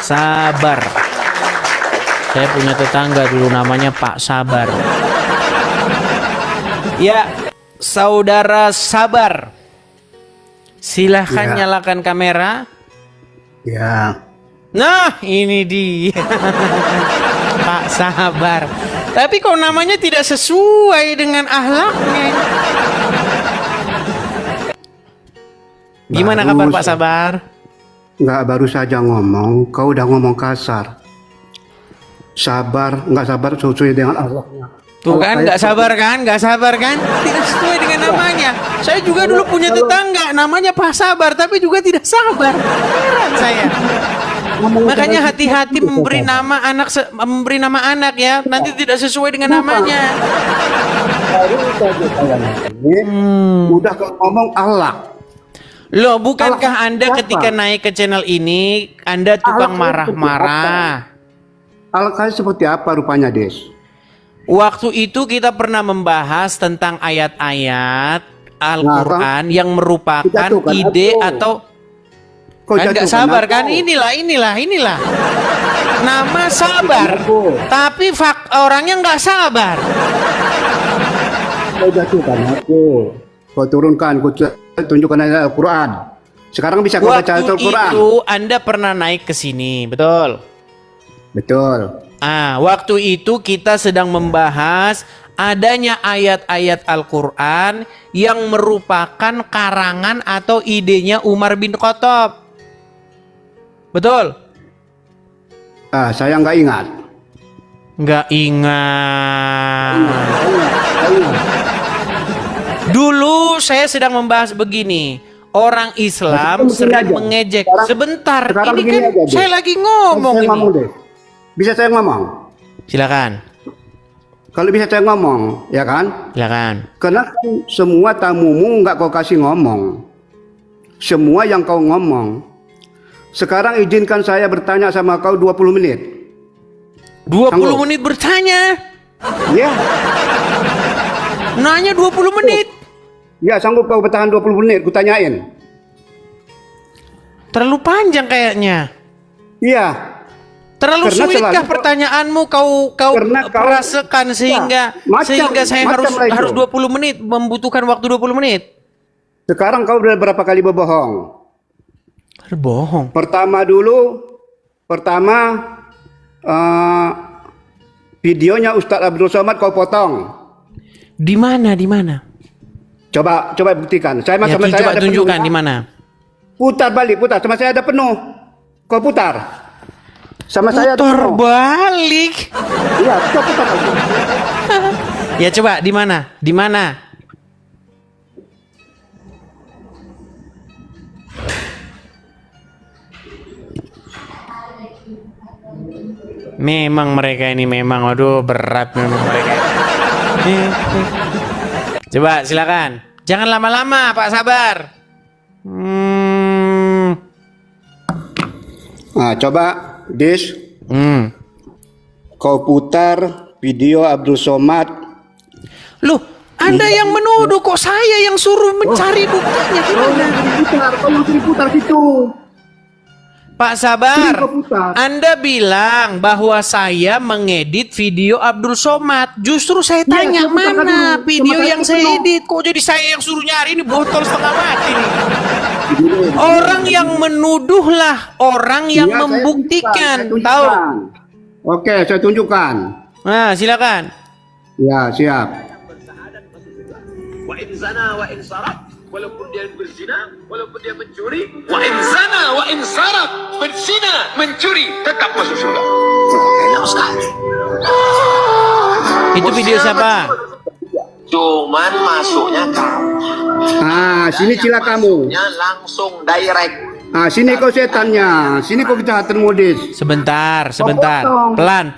Sabar. Saya punya tetangga dulu namanya Pak Sabar. Ya, saudara Sabar. Silahkan nyalakan kamera. Ya. Nah, ini dia. Pak Sabar. Tapi kok namanya tidak sesuai dengan akhlaknya. Gimana kabar Pak Sabar? Nggak baru saja ngomong, kau udah ngomong kasar. Sabar, nggak sabar sesuai dengan Allahnya. Tuh kan, nggak sabar kan, nggak sabar kan? Tidak sesuai dengan namanya. Saya juga dulu punya tetangga, namanya Pak Sabar, tapi juga tidak sabar. Heran saya. Makanya hati-hati memberi nama anak ya, nanti tidak sesuai dengan namanya. Udah kau ngomong Allah. Loh, bukankah Anda ketika naik ke channel ini, Anda tukang marah-marah? Allah seperti apa rupanya, Des? Waktu itu kita pernah membahas tentang ayat-ayat Al-Quran yang merupakan ide atau kan nggak sabar kan? Inilah. Nama sabar, tapi orangnya nggak sabar. Kau jatuhkan aku. Kau turunkan, kau tunjukkan ayat Al-Quran. Sekarang bisa kau baca Al-Quran. Waktu itu Anda pernah naik ke sini, betul? Betul. Waktu itu kita sedang membahas adanya ayat-ayat Al-Quran yang merupakan karangan atau idenya Umar bin Khattab. Betul? Saya nggak ingat. Nggak ingat. Dulu saya sedang membahas begini. Orang Islam sering mengejek. Sebentar, ini kan saya lagi ngomong ini. Bisa saya ngomong? Silakan. Kalau bisa saya ngomong, ya kan? Silakan. Karena semua tamumu nggak kau kasih ngomong. Semua yang kau ngomong. Sekarang izinkan saya bertanya sama kau 20 menit. 20 menit bertanya? Ya. Nanya 20 menit? Ya, sanggup kau bertahan 20 menit, ku tanyain. Terlalu panjang kayaknya. Iya. Terlalu sulitkah pertanyaanmu kau perasakan sehingga saya harus 20 menit, membutuhkan waktu 20 menit? Sekarang kau udah berapa kali berbohong? Berbohong. Pertama videonya Ustadz Abdul Somad kau potong. Di mana? Coba buktikan. Sama saya ada tunjukkan penuh. Di mana? Putar. Sama saya ada penuh. Kau putar. Sama saya ada penuh. Balik. Iya, putar lagi. Ya coba di mana? Memang mereka ini waduh berat memang mereka. Coba silakan. Jangan lama-lama Pak Sabar. Coba Dis. Kau putar video Abdul Somad. Loh, Anda yang menuduh, kok saya yang suruh mencari buktinya? Gimana? Kau yang putar situ. Pak Sabar, Anda bilang bahwa saya mengedit video Abdul Somad. Justru saya tanya mana video yang saya edit. Kok jadi saya yang suruh nyari? Ini botol setengah mati nih. Orang yang menuduhlah orang yang membuktikan. Tahu? Oke, saya tunjukkan. Nah, silakan. Ya, siap. Wa in zana wa in sarab, walaupun dia berzina, walaupun dia mencuri, wa in zana wa in sarab, berzina, mencuri, tetap masuk surga. Enak sekali. Itu video siapa? Cuman masuknya kamu. Sini cila kamu. Langsung direct. Sini kau setannya. Sini kau kejahatan modis. Sebentar. Pelan.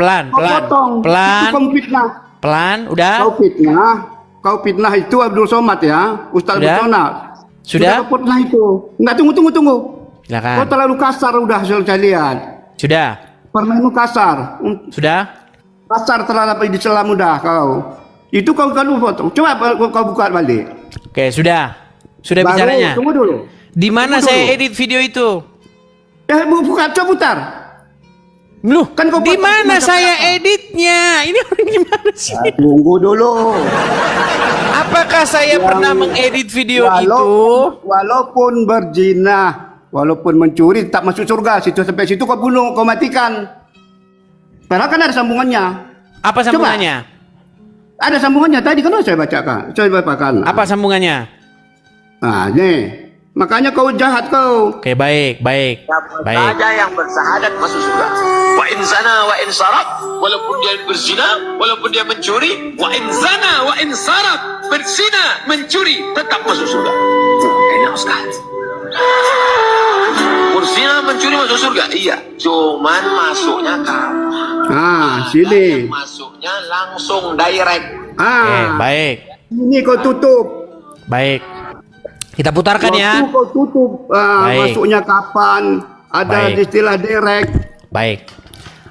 Pelan, udah. Kau fitnah itu Abdul Somad ya, Ustaz Abdul Somad. Sudah? Kau fitnah itu. Enggak, tunggu. Silakan. Kau terlalu kasar udah saya lihat. Sudah. Permainmu kasar. Sudah? Kasar terhadap Islam udah kau. Itu kau foto. Coba kau buka balik. Oke, sudah. Sudah bicaranya. Tunggu dulu. Di mana saya edit video itu? Buka, coba putar. Loh, Kan kau di buat mana macam saya apa? editnya? Ini orang gimana sih? Tunggu dulu. Apakah saya pernah mengedit video itu? Walaupun berzina, walaupun mencuri, tetap masuk surga. Situ sampai situ kau bunuh, kau matikan. Padahal kan ada sambungannya. Apa sambungannya? Ada sambungannya tadi kan saya bacakan. Saya bacakan. Apa sambungannya? Nah, nih. Makanya kau jahat kau. Oke, baik. Siapa saja yang bersahadat masuk surga. Wa in zana wa in sarak, walaupun dia berzina, walaupun dia mencuri, wa in zana wa in sarak, berzina, mencuri, tetap masuk surga. Enak sekali. Berzina, mencuri masuk surga. Iya, cuman masuknya kapan? Sini. Yang masuknya langsung direct. Oke, baik. Ini kau tutup. Baik. Kita putarkan ya. Waktu kau tutup, Baik. masuknya kapan? Ada Baik. istilah direct. Baik.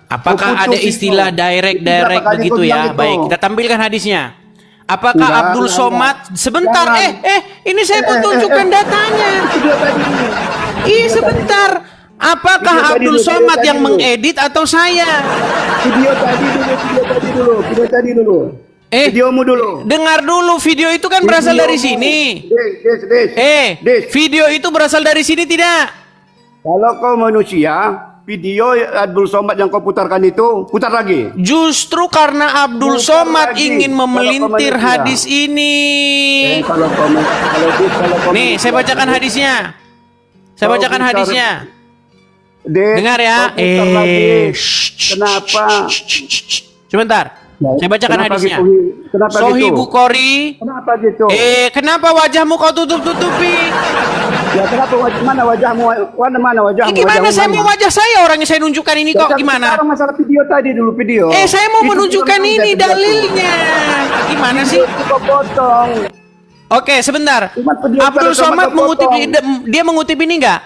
Apakah Kau putus ada istilah itu. direct Itu berapa kali begitu kau bilang ya? itu? Baik, kita tampilkan hadisnya. Apakah Enggak, Abdul enggak, Somad enggak. sebentar Jangan. ini saya mau tunjukkan datanya. Video tadi. Ih, sebentar. Apakah Video tadi Abdul dulu, Somad video yang tadi dulu. mengedit atau saya? Video tadi dulu. Videomu dulu. Dengar dulu, video itu kan berasal dari sini. Des. Video itu berasal dari sini tidak? Kalau kau manusia, video Abdul Somad yang kau putarkan itu, putar lagi. Justru karena Abdul Putar Somad lagi. ingin memelintir Kalau kau manusia. hadis ini. Kalau Nih, saya bacakan hadisnya. Saya Kau bacakan putar- hadisnya. Des, Dengar ya. kau putar lagi. Kenapa? Sebentar. Saya bacakan Kenapa hadisnya. gitu? Kenapa Sahih gitu? Bukhari. Kenapa gitu? Kenapa wajahmu kau tutup-tutupi? Ya kenapa mana wajahmu? Mana wajahmu? Gimana Wajahmu saya mana? mau wajah saya orang yang saya tunjukkan ini kok Ya, gimana? Sekarang masalah video tadi dulu video. Saya mau Itu menunjukkan sudah ini video. dalilnya. Gimana sih? Itu kau potong. Oke, sebentar. Cuma video Abdul pada sama Somad kau mengutip potong. dia mengutip ini enggak?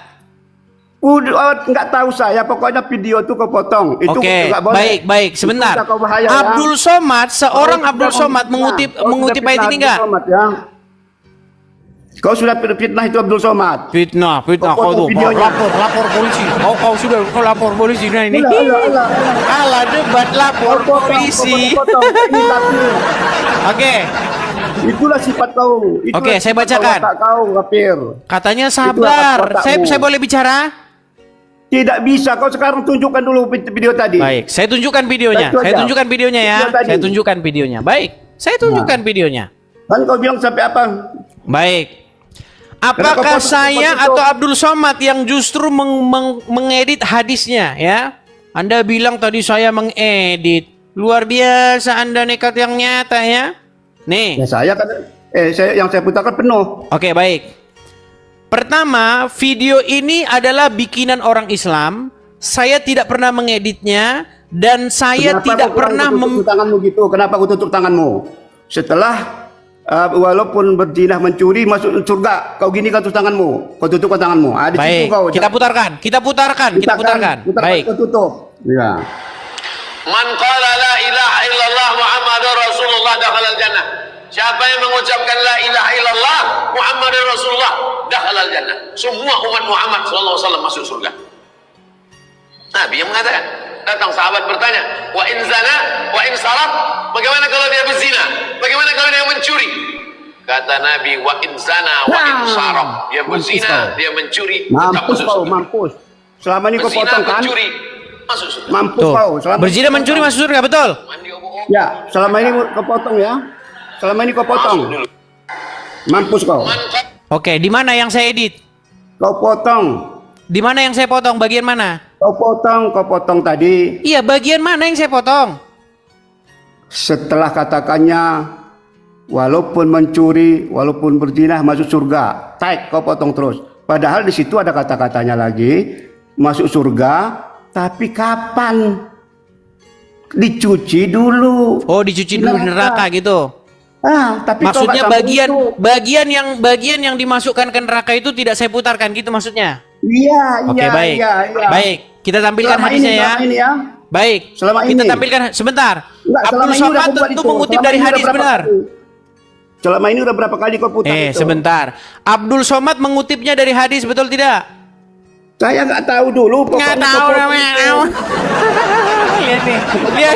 Nggak tahu saya, pokoknya video itu kau potong. Itu Oke, nggak boleh. baik, sebentar. Itu kau bahaya, Abdul Somad, seorang Kau Abdul sudah Somad memfitnah. mengutip Kau sudah ayat fitnah ini enggak? Abdul Somad, ya. Kau sudah fitnah itu Abdul Somad. Fitnah, Kau kau potong tuh videonya. lapor polisi. Kau lapor polisi nah ini. Alah. Kalah debat lapor Kau potong, polisi. kau potong. Ini kafir. Oke, Itulah sifat kau. Itulah Oke, saya sifat bacakan. watak kau kafir. katanya Itulah sabar. watakmu. Saya boleh bicara? Tidak bisa. Kau sekarang tunjukkan dulu video tadi. Baik, saya tunjukkan videonya. Itu Saya aja. tunjukkan videonya ya. Video tadi. Saya tunjukkan videonya. Baik, saya tunjukkan videonya. Kan kau bilang sampai apa? Baik. Kenapa Apakah kau saya tutup? atau Abdul Somad yang justru mengedit hadisnya ya? Anda bilang tadi saya mengedit. Luar biasa Anda nekat yang nyata ya. Nih. Ya saya kan yang saya putarkan penuh. Oke, baik. Pertama, video ini adalah bikinan orang Islam. Saya tidak pernah mengeditnya dan saya Kenapa tidak kau kurang pernah tutup tanganmu gitu? Kenapa kau tutup tanganmu? Setelah walaupun berzina mencuri masuk surga, kau gini kan tutup tanganmu. Kau tutupkan tanganmu. Di situ Baik, kau. kita putarkan. Baik. Kau tutup. Ya. Man qala la ilaha illallah Muhammadur Rasulullah dakhala al-jannah. Siapa yang mengucapkan la ilaha illallah Muhammadur Rasulullah dakhala al-jannah. Semua umat Muhammad sallallahu alaihi wasallam masuk surga. Nabi yang mengatakan. Datang sahabat bertanya, wa in zana wa in sarak, bagaimana kalau dia berzina? Bagaimana kalau dia mencuri? Kata Nabi, wa in zana wa in sarak. Dia berzina, dia mencuri, tetap Mampus masuk kau, surga. mampus. Selama ini kau Berzina, potong kan? mencuri, masuk surga. Mampus Tuh. kau. Berzina mencuri masuk surga, betul? Mandi obok-obok. Ya, selama ini kau potong ya. Selama ini kau potong. Masuk dulu. Mampus kau. Man Oke, di mana yang saya edit? Kau potong. Di mana yang saya potong? Bagian mana? Kau potong tadi. Iya, bagian mana yang saya potong? Setelah katakannya, walaupun mencuri, walaupun berzina masuk surga. Taik, kau potong terus. Padahal di situ ada kata-katanya lagi, masuk surga, tapi kapan? Dicuci dulu. Oh, dicuci dulu di neraka gitu. Tapi kau Maksudnya nggak sambung itu. bagian yang dimasukkan ke neraka itu tidak saya putarkan gitu maksudnya. Iya, Oke, baik. iya. Baik, kita tampilkan Selama hadisnya ya. selama ini ya. Baik, Selama kita ini. tampilkan sebentar. Enggak, selama Abdul ini udah Somad kau buat tentu itu. mengutip Selama dari ini udah hadis berapa benar. kali? Selama ini udah berapa kali kau putar itu? Sebentar. Abdul Somad mengutipnya dari hadis betul tidak? Saya nggak tahu dulu. Nggak pokoknya tahu kau potong namanya. itu.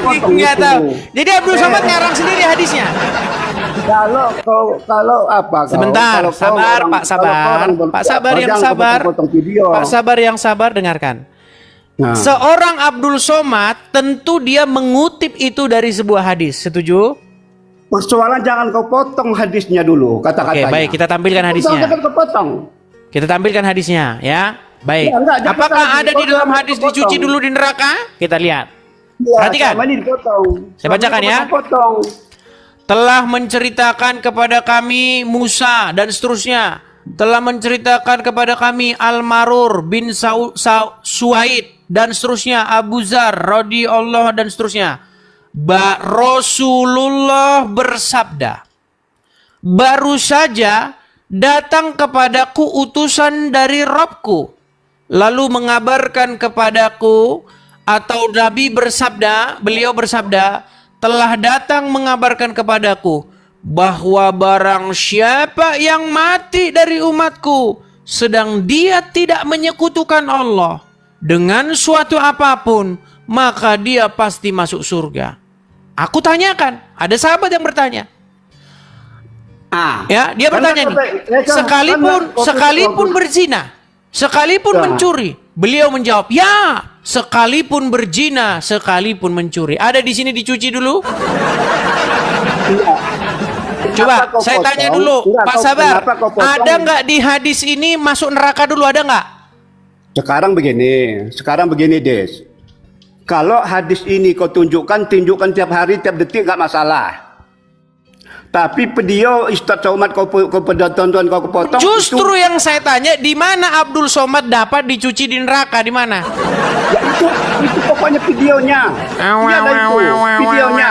Dia nggak tahu. Jadi Abdul Somad ngarang sendiri hadisnya. Kalau apa? Sebentar, sabar Pak Sabar. Pak Sabar yang sabar. Pak Sabar yang sabar, dengarkan. Nah. Seorang Abdul Somad tentu dia mengutip itu dari sebuah hadis. Setuju? Persoalan jangan kau potong hadisnya dulu, kata-katanya. Oke, baik, kita tampilkan hadisnya. Jangan kau potong. Kita tampilkan hadisnya, ya. Baik. Ya, enggak, apakah jangan ada di dalam dipotong, hadis dipotong. dicuci dulu di neraka? Kita lihat. Ya, Perhatikan. sama ini dipotong. Saya bacakan ya. Potong. Telah menceritakan kepada kami Musa dan seterusnya. Telah menceritakan kepada kami Al-Marur bin Suhaid dan seterusnya, Abu Zar radhiyallahu dan seterusnya. Rasulullah bersabda, baru saja datang kepadaku utusan dari Rabbku, lalu mengabarkan kepadaku, atau Nabi bersabda, beliau bersabda, telah datang mengabarkan kepadaku bahwa barang siapa yang mati dari umatku sedang dia tidak menyekutukan Allah dengan suatu apapun, maka dia pasti masuk surga. Aku tanyakan, ada sahabat yang bertanya. Ya, dia bertanya nih, sekalipun berzina, sekalipun mencuri, beliau menjawab, ya, sekalipun berzina, sekalipun mencuri. Ada di sini dicuci dulu? Coba saya tanya dulu, Pak Sabar, ada nggak di hadis ini masuk neraka dulu, ada nggak? Sekarang begini Des. Kalau hadis ini kau tunjukkan tiap hari, tiap detik nggak masalah. Tapi video Ustaz Somad kau tonton kau potong. Justru itu, yang saya tanya, di mana Abdul Somad dapat dicuci di neraka, di mana? Ya itu pokoknya videonya. Videonya.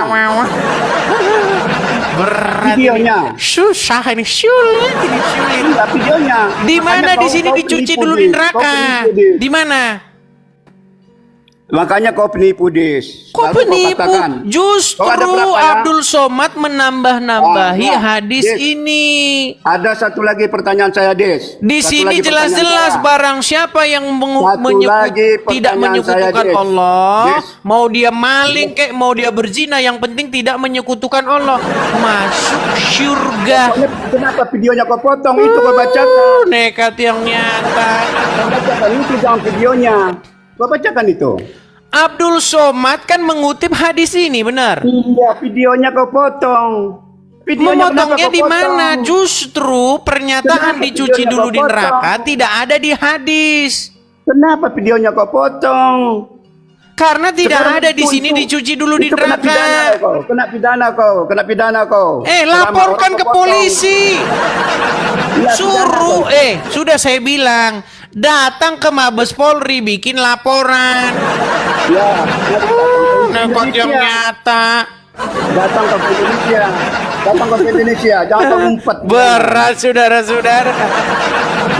Berat videonya. Susah ini, sulit ini, sulit. Enggak, videonya. Di mana di sini dicuci dulu di neraka? Di mana? Makanya kau penipu, Des. Kok penipu? Justru Abdul Somad menambah-nambahi hadis Des, ini. Ada satu lagi pertanyaan saya, Des. Di sini jelas-jelas barang siapa yang tidak menyekutukan Allah, Des, mau dia maling kek, mau dia berzina, yang penting tidak menyekutukan Allah, masuk surga. Kenapa videonya kau potong? Itu kau bacakan. Nekat yang nyata. Kau bacakan itu, jangan videonya. Kau bacakan itu. Abdul Somad kan mengutip hadis ini, benar? Iya, videonya kau potong. Memotongnya di mana? Justru pernyataan dicuci dulu di neraka tidak ada di hadis. Kenapa videonya kau potong? Karena tidak ada di sini dicuci dulu di neraka. Kena pidana kau. Laporkan ke polisi. Suruh, sudah saya bilang, datang ke Mabes Polri bikin laporan. Ya, nekot yang nyata. Datang ke Indonesia, jangan kau ngumpet. Berat, saudara-saudara.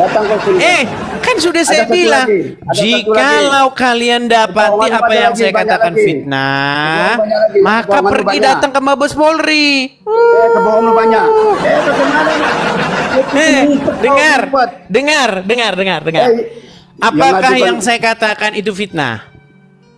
Datang ke sini. Kan sudah saya bilang, jikalau kalian dapati apa yang saya katakan fitnah, maka pergi datang ke Mabes Polri. Kebohongan banyak. Dengar. Apakah yang saya katakan itu fitnah?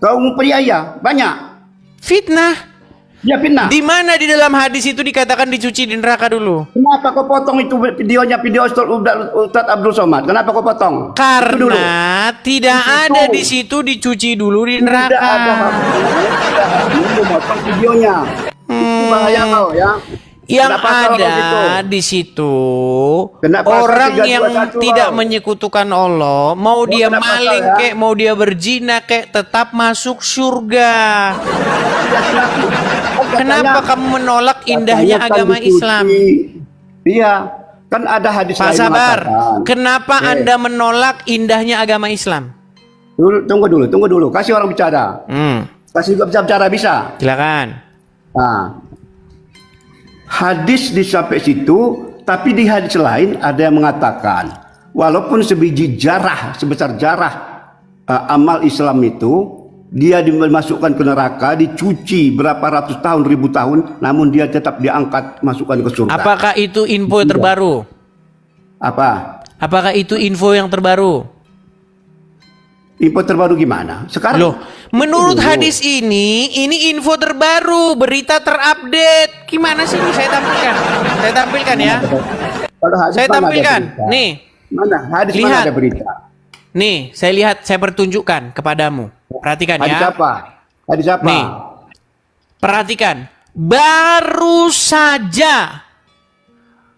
Kau memperiaya banyak. Fitnah. Ya, fitnah. Di mana di dalam hadis itu dikatakan dicuci di neraka dulu? Kenapa kau potong itu videonya, video Ustaz Abdul Somad? Kenapa kau potong? Karena tidak ada di situ dicuci dulu di neraka. Tidak ada potong videonya. Itu bahaya kau ya. Yang ada di situ orang yang tidak menyekutukan Allah, mau dia maling kek, mau dia berzina kek, tetap masuk surga. Kenapa kamu menolak indahnya agama Islam? Iya, kan ada hadis Pak Sabar, kenapa Anda menolak indahnya agama Islam? Tunggu dulu, kasih orang bicara. Kasih bicara bisa. Silakan. Nah, hadis sampai situ, tapi di hadis lain ada yang mengatakan, walaupun sebiji jarah, sebesar jarah amal Islam itu, dia dimasukkan ke neraka, dicuci berapa ratus tahun, ribu tahun, namun dia tetap diangkat, masukkan ke surga. Apakah itu info terbaru? Apakah itu info yang terbaru? Info terbaru gimana? Sekarang Loh, menurut hadis ini info terbaru, berita terupdate. Gimana sih ini saya tampilkan? Saya tampilkan ya. Kalau hadis Saya mana ada tampilkan. berita? Nih. Mana hadis Lihat. mana ada berita? Nih, saya lihat, saya pertunjukkan kepadamu. Perhatikan Hadis ya. apa? Hadis apa? Nih. Perhatikan. Baru saja.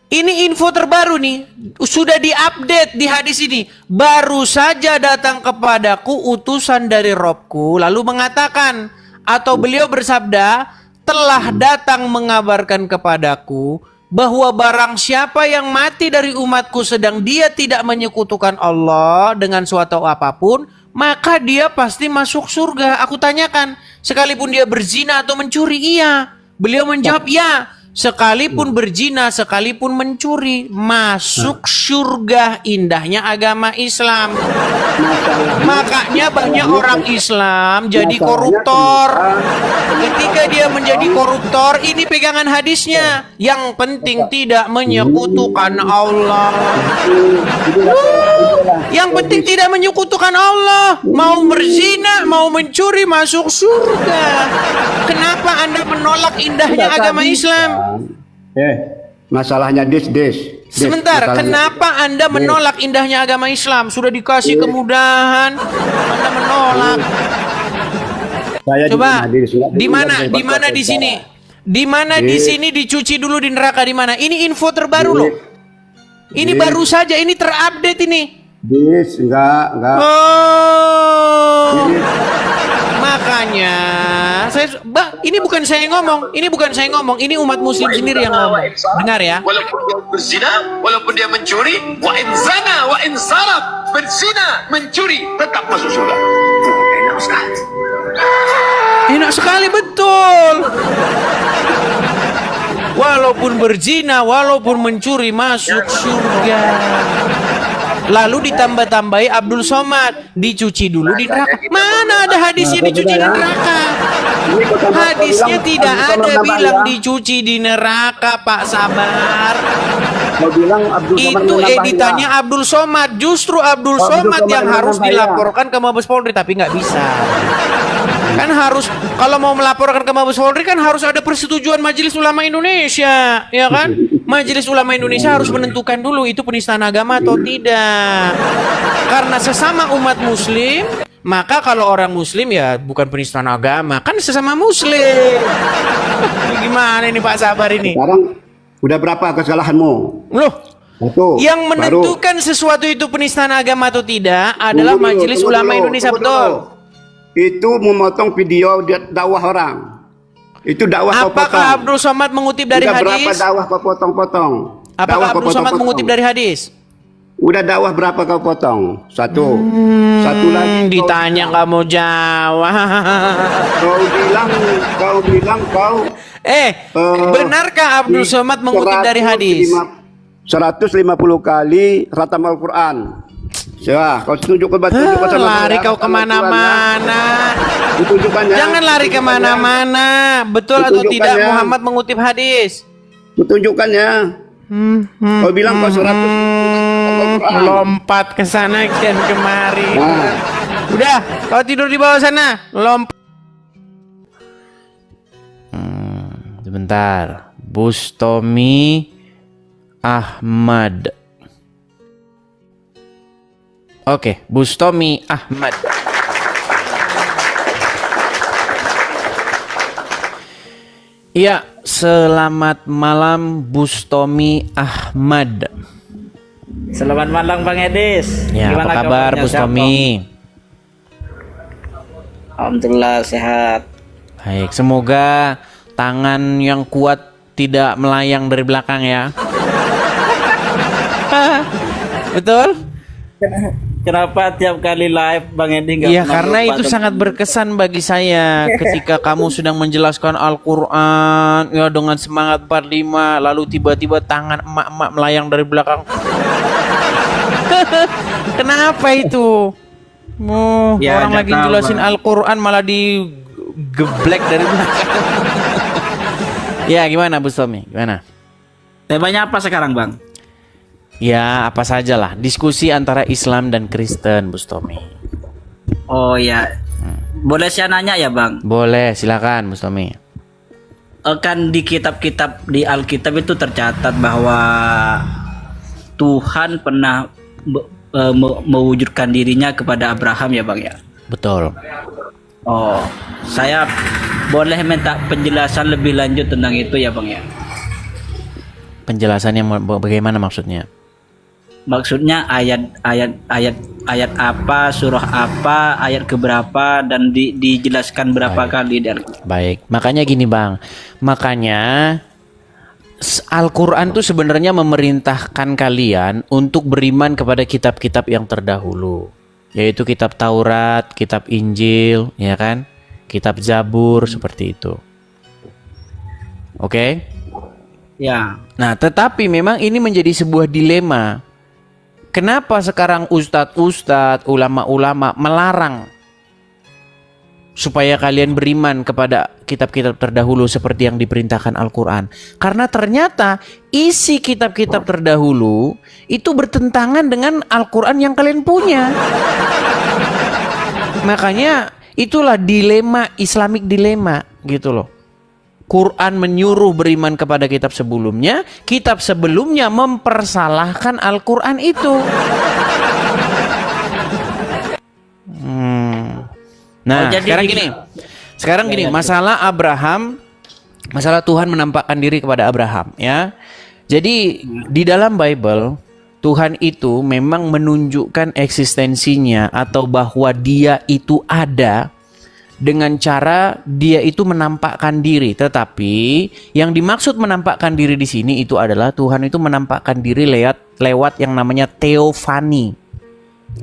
Ini info terbaru nih. Sudah diupdate di hadis ini. Baru saja datang kepadaku utusan dari Robku. Lalu mengatakan. Atau beliau bersabda. Telah datang mengabarkan kepadaku. Bahwa barang siapa yang mati dari umatku sedang dia tidak menyekutukan Allah dengan suatu apapun. Maka dia pasti masuk surga. Aku tanyakan. Sekalipun dia berzina atau mencuri. Iya. Beliau menjawab ya. Sekalipun berzina, sekalipun mencuri, masuk surga. Indahnya agama Islam. Makanya banyak orang Islam jadi koruptor. Ketika dia menjadi koruptor, ini pegangan hadisnya. Yang penting tidak menyekutukan Allah. Yang penting tidak menyekutukan Allah. Mau berzina, mau mencuri, masuk surga. Kenapa Anda menolak indahnya agama Islam? Masalahnya des. Sebentar, Masalahnya. kenapa Anda menolak indahnya agama Islam? Sudah dikasih kemudahan, Anda menolak. Saya Coba, di mana mana di sini? Di mana di sini dicuci dulu di neraka di mana? Ini info terbaru loh. Ini baru saja, ini terupdate ini. Des, enggak. Oh. Makanya ini bukan saya ngomong, ini umat muslim sendiri yang ngomong. Dengar ya. Walaupun dia berzina, walaupun dia mencuri, wa in zana wa in sarab, berzina, mencuri, tetap masuk surga. Enak sekali. Enak sekali, betul. Walaupun berzina, walaupun mencuri, masuk surga. Lalu ditambah-tambahi Abdul Somad, dicuci dulu di neraka. Mana ada hadisnya dicuci di neraka? Hadisnya tidak ada bilang dicuci di neraka, Pak Sabar. Itu editannya Abdul Somad. Justru Abdul Somad yang harus dilaporkan ke Mabes Polri, tapi nggak bisa. Kan harus, kalau mau melaporkan ke Mabes Polri kan harus ada persetujuan Majelis Ulama Indonesia, ya kan? Majelis Ulama Indonesia harus menentukan dulu itu penistaan agama atau tidak. Karena sesama umat muslim, maka kalau orang muslim ya bukan penistaan agama, kan sesama muslim. Gimana ini Pak Sabar ini? Sekarang udah berapa kesalahanmu? Loh, Satu. yang menentukan sesuatu itu penistaan agama atau tidak adalah Majelis Ulama Indonesia, betul. Itu memotong video dakwah orang. Itu dakwah kau potong. Apakah Abdul Somad mengutip dari Udah hadis? berapa dakwah kau potong-potong? Apakah Abdul Somad mengutip dari hadis? Udah dakwah berapa kau potong? Satu. Satu lagi. Ditanya nggak mau jawab. Kau bilang. Benarkah Abdul Somad mengutip dari hadis? 150 kali khatam Al-Quran. Coba, kau tunjukkan Lari kau kemana-mana. Jangan lari kemana-mana. Betul atau tidak Muhammad mengutip hadis? Kutunjukkannya. Kau bilang kau 100 lompat ke sana dan kemari. Nah. Udah, kau tidur di bawah sana. Lompat. Sebentar. Bustomi Ahmad. Oke, Bustomi Ahmad. Iya, selamat malam Bustomi Ahmad. Selamat malam Bang Edis. Ya, gimana apa kabar Bustomi? Alhamdulillah sehat. Baik, semoga tangan yang kuat tidak melayang dari belakang ya. Betul? Kenapa tiap kali live Bang Edi nggak? Iya, karena itu sangat berkesan bagi saya ketika kamu sedang menjelaskan Al-Quran ya dengan semangat 45, lalu tiba-tiba tangan emak-emak melayang dari belakang. Kenapa itu? Ya, orang lagi tahu, jelasin Bang. Al-Quran malah digeblek dari belakang. Ya, gimana Bustomi? Gimana? Temanya apa sekarang Bang? Ya, apa sajalah. Diskusi antara Islam dan Kristen, Bustomi. Oh ya, boleh saya nanya ya Bang? Boleh, silakan Mustami. Kan di kitab-kitab di Alkitab itu tercatat bahwa Tuhan pernah mewujudkan dirinya kepada Abraham ya Bang ya. Betul. Oh, saya boleh minta penjelasan lebih lanjut tentang itu ya Bang ya. Penjelasannya bagaimana maksudnya? Maksudnya ayat apa, surah apa, ayat keberapa, dan dijelaskan berapa kali dan. Baik, makanya gini Bang. Makanya Al-Quran tuh sebenarnya memerintahkan kalian untuk beriman kepada kitab-kitab yang terdahulu, yaitu kitab Taurat, kitab Injil, ya kan? Kitab Zabur, seperti itu. Oke? Ya. Nah, tetapi memang ini menjadi sebuah dilema. Kenapa sekarang ustadz-ustadz, ulama-ulama melarang supaya kalian beriman kepada kitab-kitab terdahulu seperti yang diperintahkan Al-Quran? Karena ternyata isi kitab-kitab terdahulu itu bertentangan dengan Al-Quran yang kalian punya. Makanya itulah dilema, Islamic dilema gitu loh. Quran menyuruh beriman kepada kitab sebelumnya, kitab sebelumnya mempersalahkan Al-Quran itu. Nah, sekarang gini, masalah Abraham, masalah Tuhan menampakkan diri kepada Abraham, ya. Jadi di dalam Bible Tuhan itu memang menunjukkan eksistensinya atau bahwa Dia itu ada dengan cara Dia itu menampakkan diri. Tetapi yang dimaksud menampakkan diri di sini itu adalah Tuhan itu menampakkan diri lewat yang namanya teofani.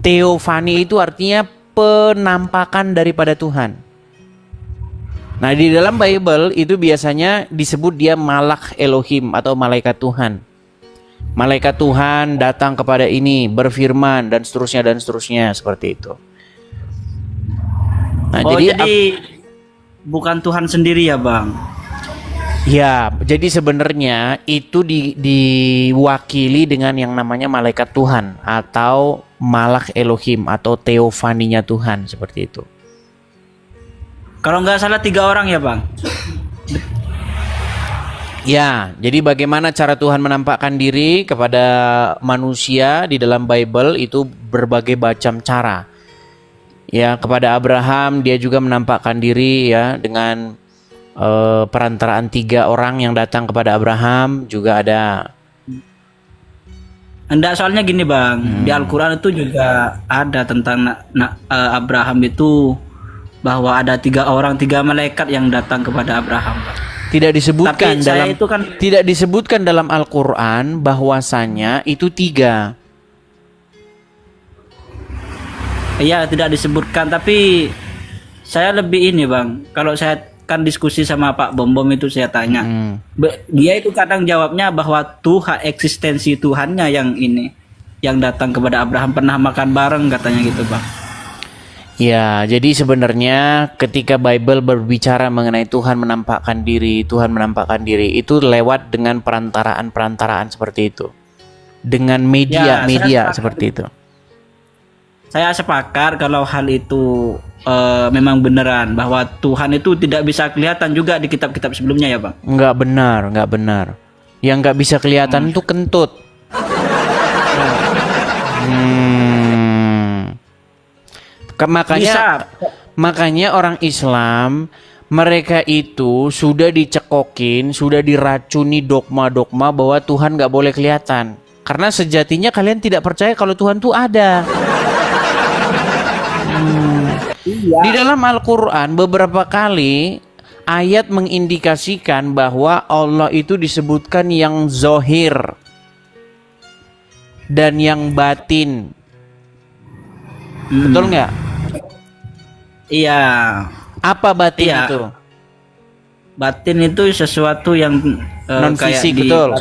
Teofani itu artinya penampakan daripada Tuhan. Nah, di dalam Bible itu biasanya disebut dia malak Elohim atau malaikat Tuhan. Malaikat Tuhan datang kepada ini, berfirman dan seterusnya seperti itu. Nah, jadi bukan Tuhan sendiri ya Bang? Ya, jadi sebenarnya itu diwakili dengan yang namanya malaikat Tuhan atau malak Elohim atau teofaninya Tuhan, seperti itu. Kalau nggak salah 3 orang ya Bang? Ya, jadi bagaimana cara Tuhan menampakkan diri kepada manusia di dalam Bible itu berbagai macam cara. Ya, kepada Abraham dia juga menampakkan diri ya dengan perantaraan 3 orang yang datang kepada Abraham juga ada. Enggak, soalnya gini Bang, di Al-Quran itu juga ada tentang Abraham itu bahwa ada 3 orang, 3 malaikat yang datang kepada Abraham. Tidak disebutkan tidak disebutkan dalam Al-Quran bahwasanya itu 3. Iya, tidak disebutkan, tapi saya lebih ini Bang, kalau saya kan diskusi sama Pak Bom itu saya tanya, dia itu kadang jawabnya bahwa Tuhan, eksistensi Tuhannya yang ini, yang datang kepada Abraham, pernah makan bareng katanya gitu Bang. Ya, jadi sebenarnya ketika Bible berbicara mengenai Tuhan menampakkan diri itu lewat dengan perantaraan seperti itu, dengan media seperti itu. Saya sepakat kalau hal itu memang beneran bahwa Tuhan itu tidak bisa kelihatan juga di kitab-kitab sebelumnya ya Bang? Enggak benar. Yang enggak bisa kelihatan itu kentut. Makanya orang Islam mereka itu sudah dicekokin, sudah diracuni dogma-dogma bahwa Tuhan enggak boleh kelihatan. Karena sejatinya kalian tidak percaya kalau Tuhan itu ada. Di dalam Al-Quran beberapa kali ayat mengindikasikan bahwa Allah itu disebutkan yang zohir dan yang batin. Betul nggak? Iya. Apa batin itu? Batin itu sesuatu yang non fisik, betul.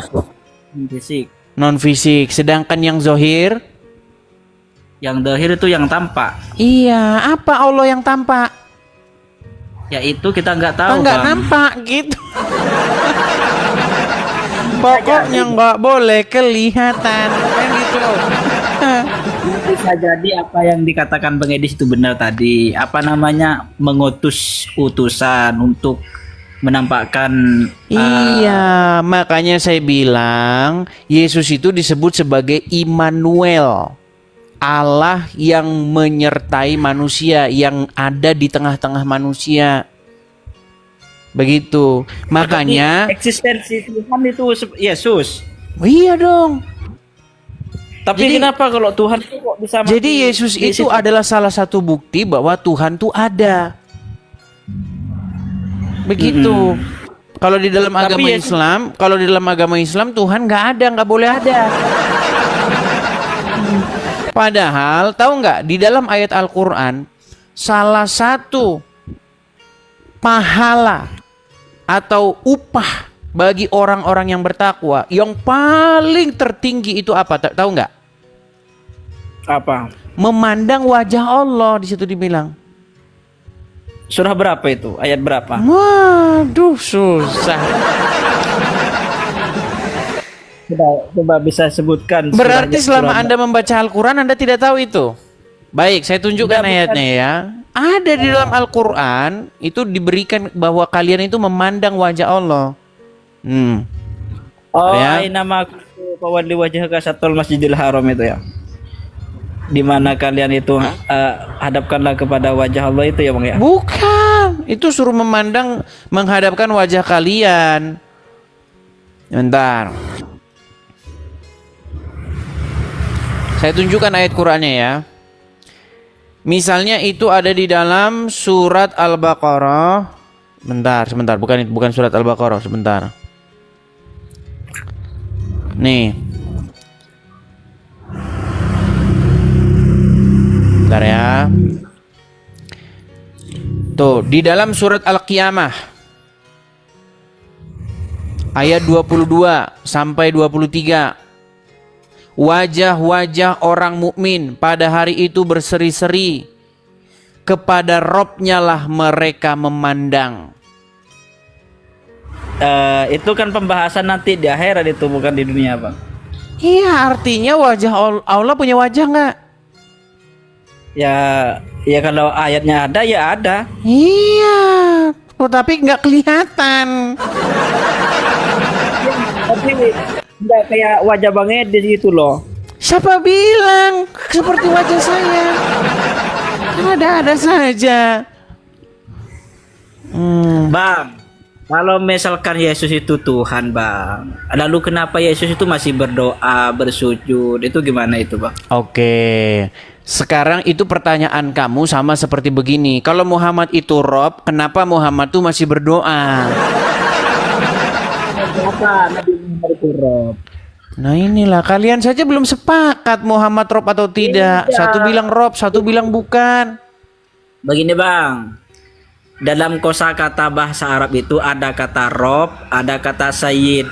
Non fisik. Sedangkan yang zohir? Yang dohir itu yang tampak. Iya, apa Allah yang tampak? Ya itu kita nggak tahu. Nggak nampak gitu. Pokoknya nggak boleh kelihatan kan gitu. bisa jadi apa yang dikatakan Bang Edis itu benar tadi. Apa namanya, mengutus utusan untuk menampakkan. Iya, makanya saya bilang Yesus itu disebut sebagai Immanuel, Allah yang menyertai manusia, yang ada di tengah-tengah manusia. Begitu. Makanya eksistensi Tuhan itu Yesus. iya dong. Tapi kenapa kalau Tuhan itu kok bisa mati? Jadi Yesus itu adalah salah satu bukti bahwa Tuhan tuh ada. Begitu. Kalau di dalam agama Islam, kalau di dalam agama Islam Tuhan nggak ada, nggak boleh ada. Padahal tahu nggak, di dalam ayat Al-Quran salah satu pahala atau upah bagi orang-orang yang bertakwa yang paling tertinggi itu apa? Tahu nggak? Apa? Memandang wajah Allah, di situ dibilang. Surah berapa itu? Ayat berapa? Waduh, susah. Coba bisa sebutkan. Berarti selama Anda membaca Al-Quran Anda tidak tahu itu. Baik, saya tunjukkan ayatnya ya. Ada di dalam Al-Quran itu diberikan bahwa kalian itu memandang wajah Allah. Oh, ya. nama pawali wajah kasatul Masjidil Haram itu ya. Di mana kalian itu hadapkanlah kepada wajah Allah itu ya Bang ya. Bukan, itu suruh menghadapkan wajah kalian. Bentar. Saya tunjukkan ayat Qur'annya ya. Misalnya itu ada di dalam surat Al-Baqarah. Sebentar, bukan surat Al-Baqarah, sebentar. Nih. Bentar ya. Tuh, di dalam surat Al-Qiyamah ayat 22 sampai 23. Wajah-wajah orang mukmin pada hari itu berseri-seri, kepada Robnya lah mereka memandang. Itu kan pembahasan nanti di akhirat itu, bukan di dunia Bang. Iya, artinya wajah Allah punya wajah nggak? Ya kalau ayatnya ada ya ada. Iya, tapi nggak kelihatan. Tapi nggak kayak wajah Bang Edis gitu loh. Siapa bilang seperti wajah saya? Ada-ada saja. Bang, kalau misalkan Yesus itu Tuhan Bang, lalu kenapa Yesus itu masih berdoa, bersujud? Itu gimana itu Bang? Oke, sekarang itu pertanyaan kamu sama seperti begini. Kalau Muhammad itu Rob, kenapa Muhammad tuh masih berdoa? Kenapa Nabi Muhammad itu Rob? Nah inilah, kalian saja belum sepakat Muhammad Rob atau tidak. Iya. Satu bilang Rob, satu bilang bukan. Begini Bang, dalam kosakata bahasa Arab itu ada kata Rob, ada kata Sayyid.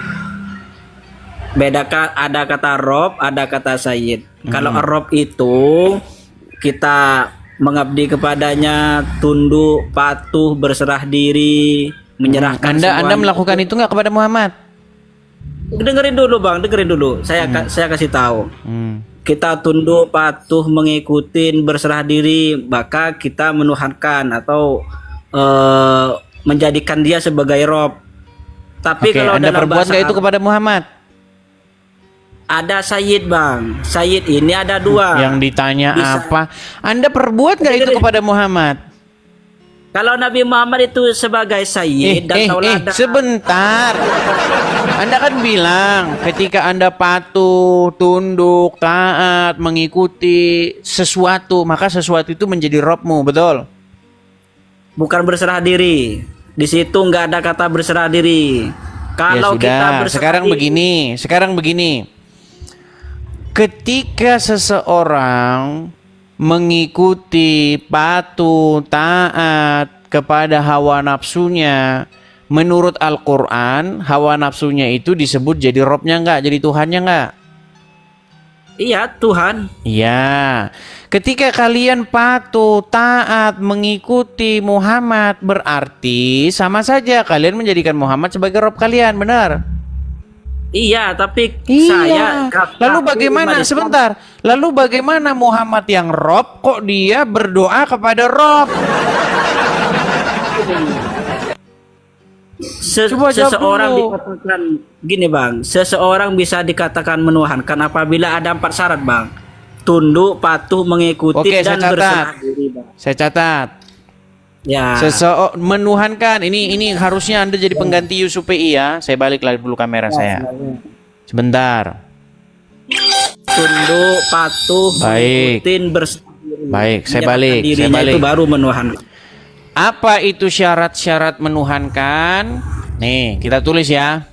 Ada kata Rob, ada kata Sayyid. Kalau Rob itu kita mengabdi kepadanya, tunduk, patuh, berserah diri, menyerahkan Anda melakukan itu nggak kepada Muhammad? Dengerin dulu Bang, dengerin dulu. Saya kasih tahu. Kita tunduk, patuh, mengikuti, berserah diri, maka kita menuhankan atau menjadikan dia sebagai Rob. Tapi kalau Anda dalam perbuat bahasa nggak itu kepada Muhammad? Ada Sayyid Bang. Sayyid ini ada dua. Yang ditanya apa? Anda perbuat nggak itu kepada Muhammad? Kalau Nabi Muhammad itu sebagai Sayyid dan tauladan. Sebentar. Anda kan bilang ketika Anda patuh, tunduk, taat, mengikuti sesuatu, maka sesuatu itu menjadi Robmu, betul? Bukan berserah diri. Di situ nggak ada kata berserah diri. Kalau kita berserah diri, sekarang begini. Ketika seseorang mengikuti, patuh, taat kepada hawa nafsunya, menurut Al-Quran hawa nafsunya itu disebut jadi Robnya nggak, jadi Tuhannya nggak? iya Tuhan. Iya. Ketika kalian patuh, taat, mengikuti Muhammad, berarti sama saja kalian menjadikan Muhammad sebagai Rob kalian, benar? Iya, tapi Iya. saya Lalu bagaimana sebentar? Lalu bagaimana Muhammad yang Rob kok dia berdoa kepada Rob? Coba jawab Seseorang dulu. dikatakan gini bang, seseorang bisa dikatakan menuhankan apabila ada 4 syarat bang: tunduk, patuh, mengikuti, Oke, dan saya catat. berserah diri bang. Saya catat. Ya. Menuhankan ini harusnya Anda jadi pengganti Yusuf PI ya. Saya balik lagi dulu kamera saya. Sebentar. Tunduk, patuh, Baik. mengikuti, berserah diri. Baik, saya Menyerahkan balik, saya dirinya balik. itu baru menuhankan. Apa itu syarat-syarat menuhankan? Nih, kita tulis ya.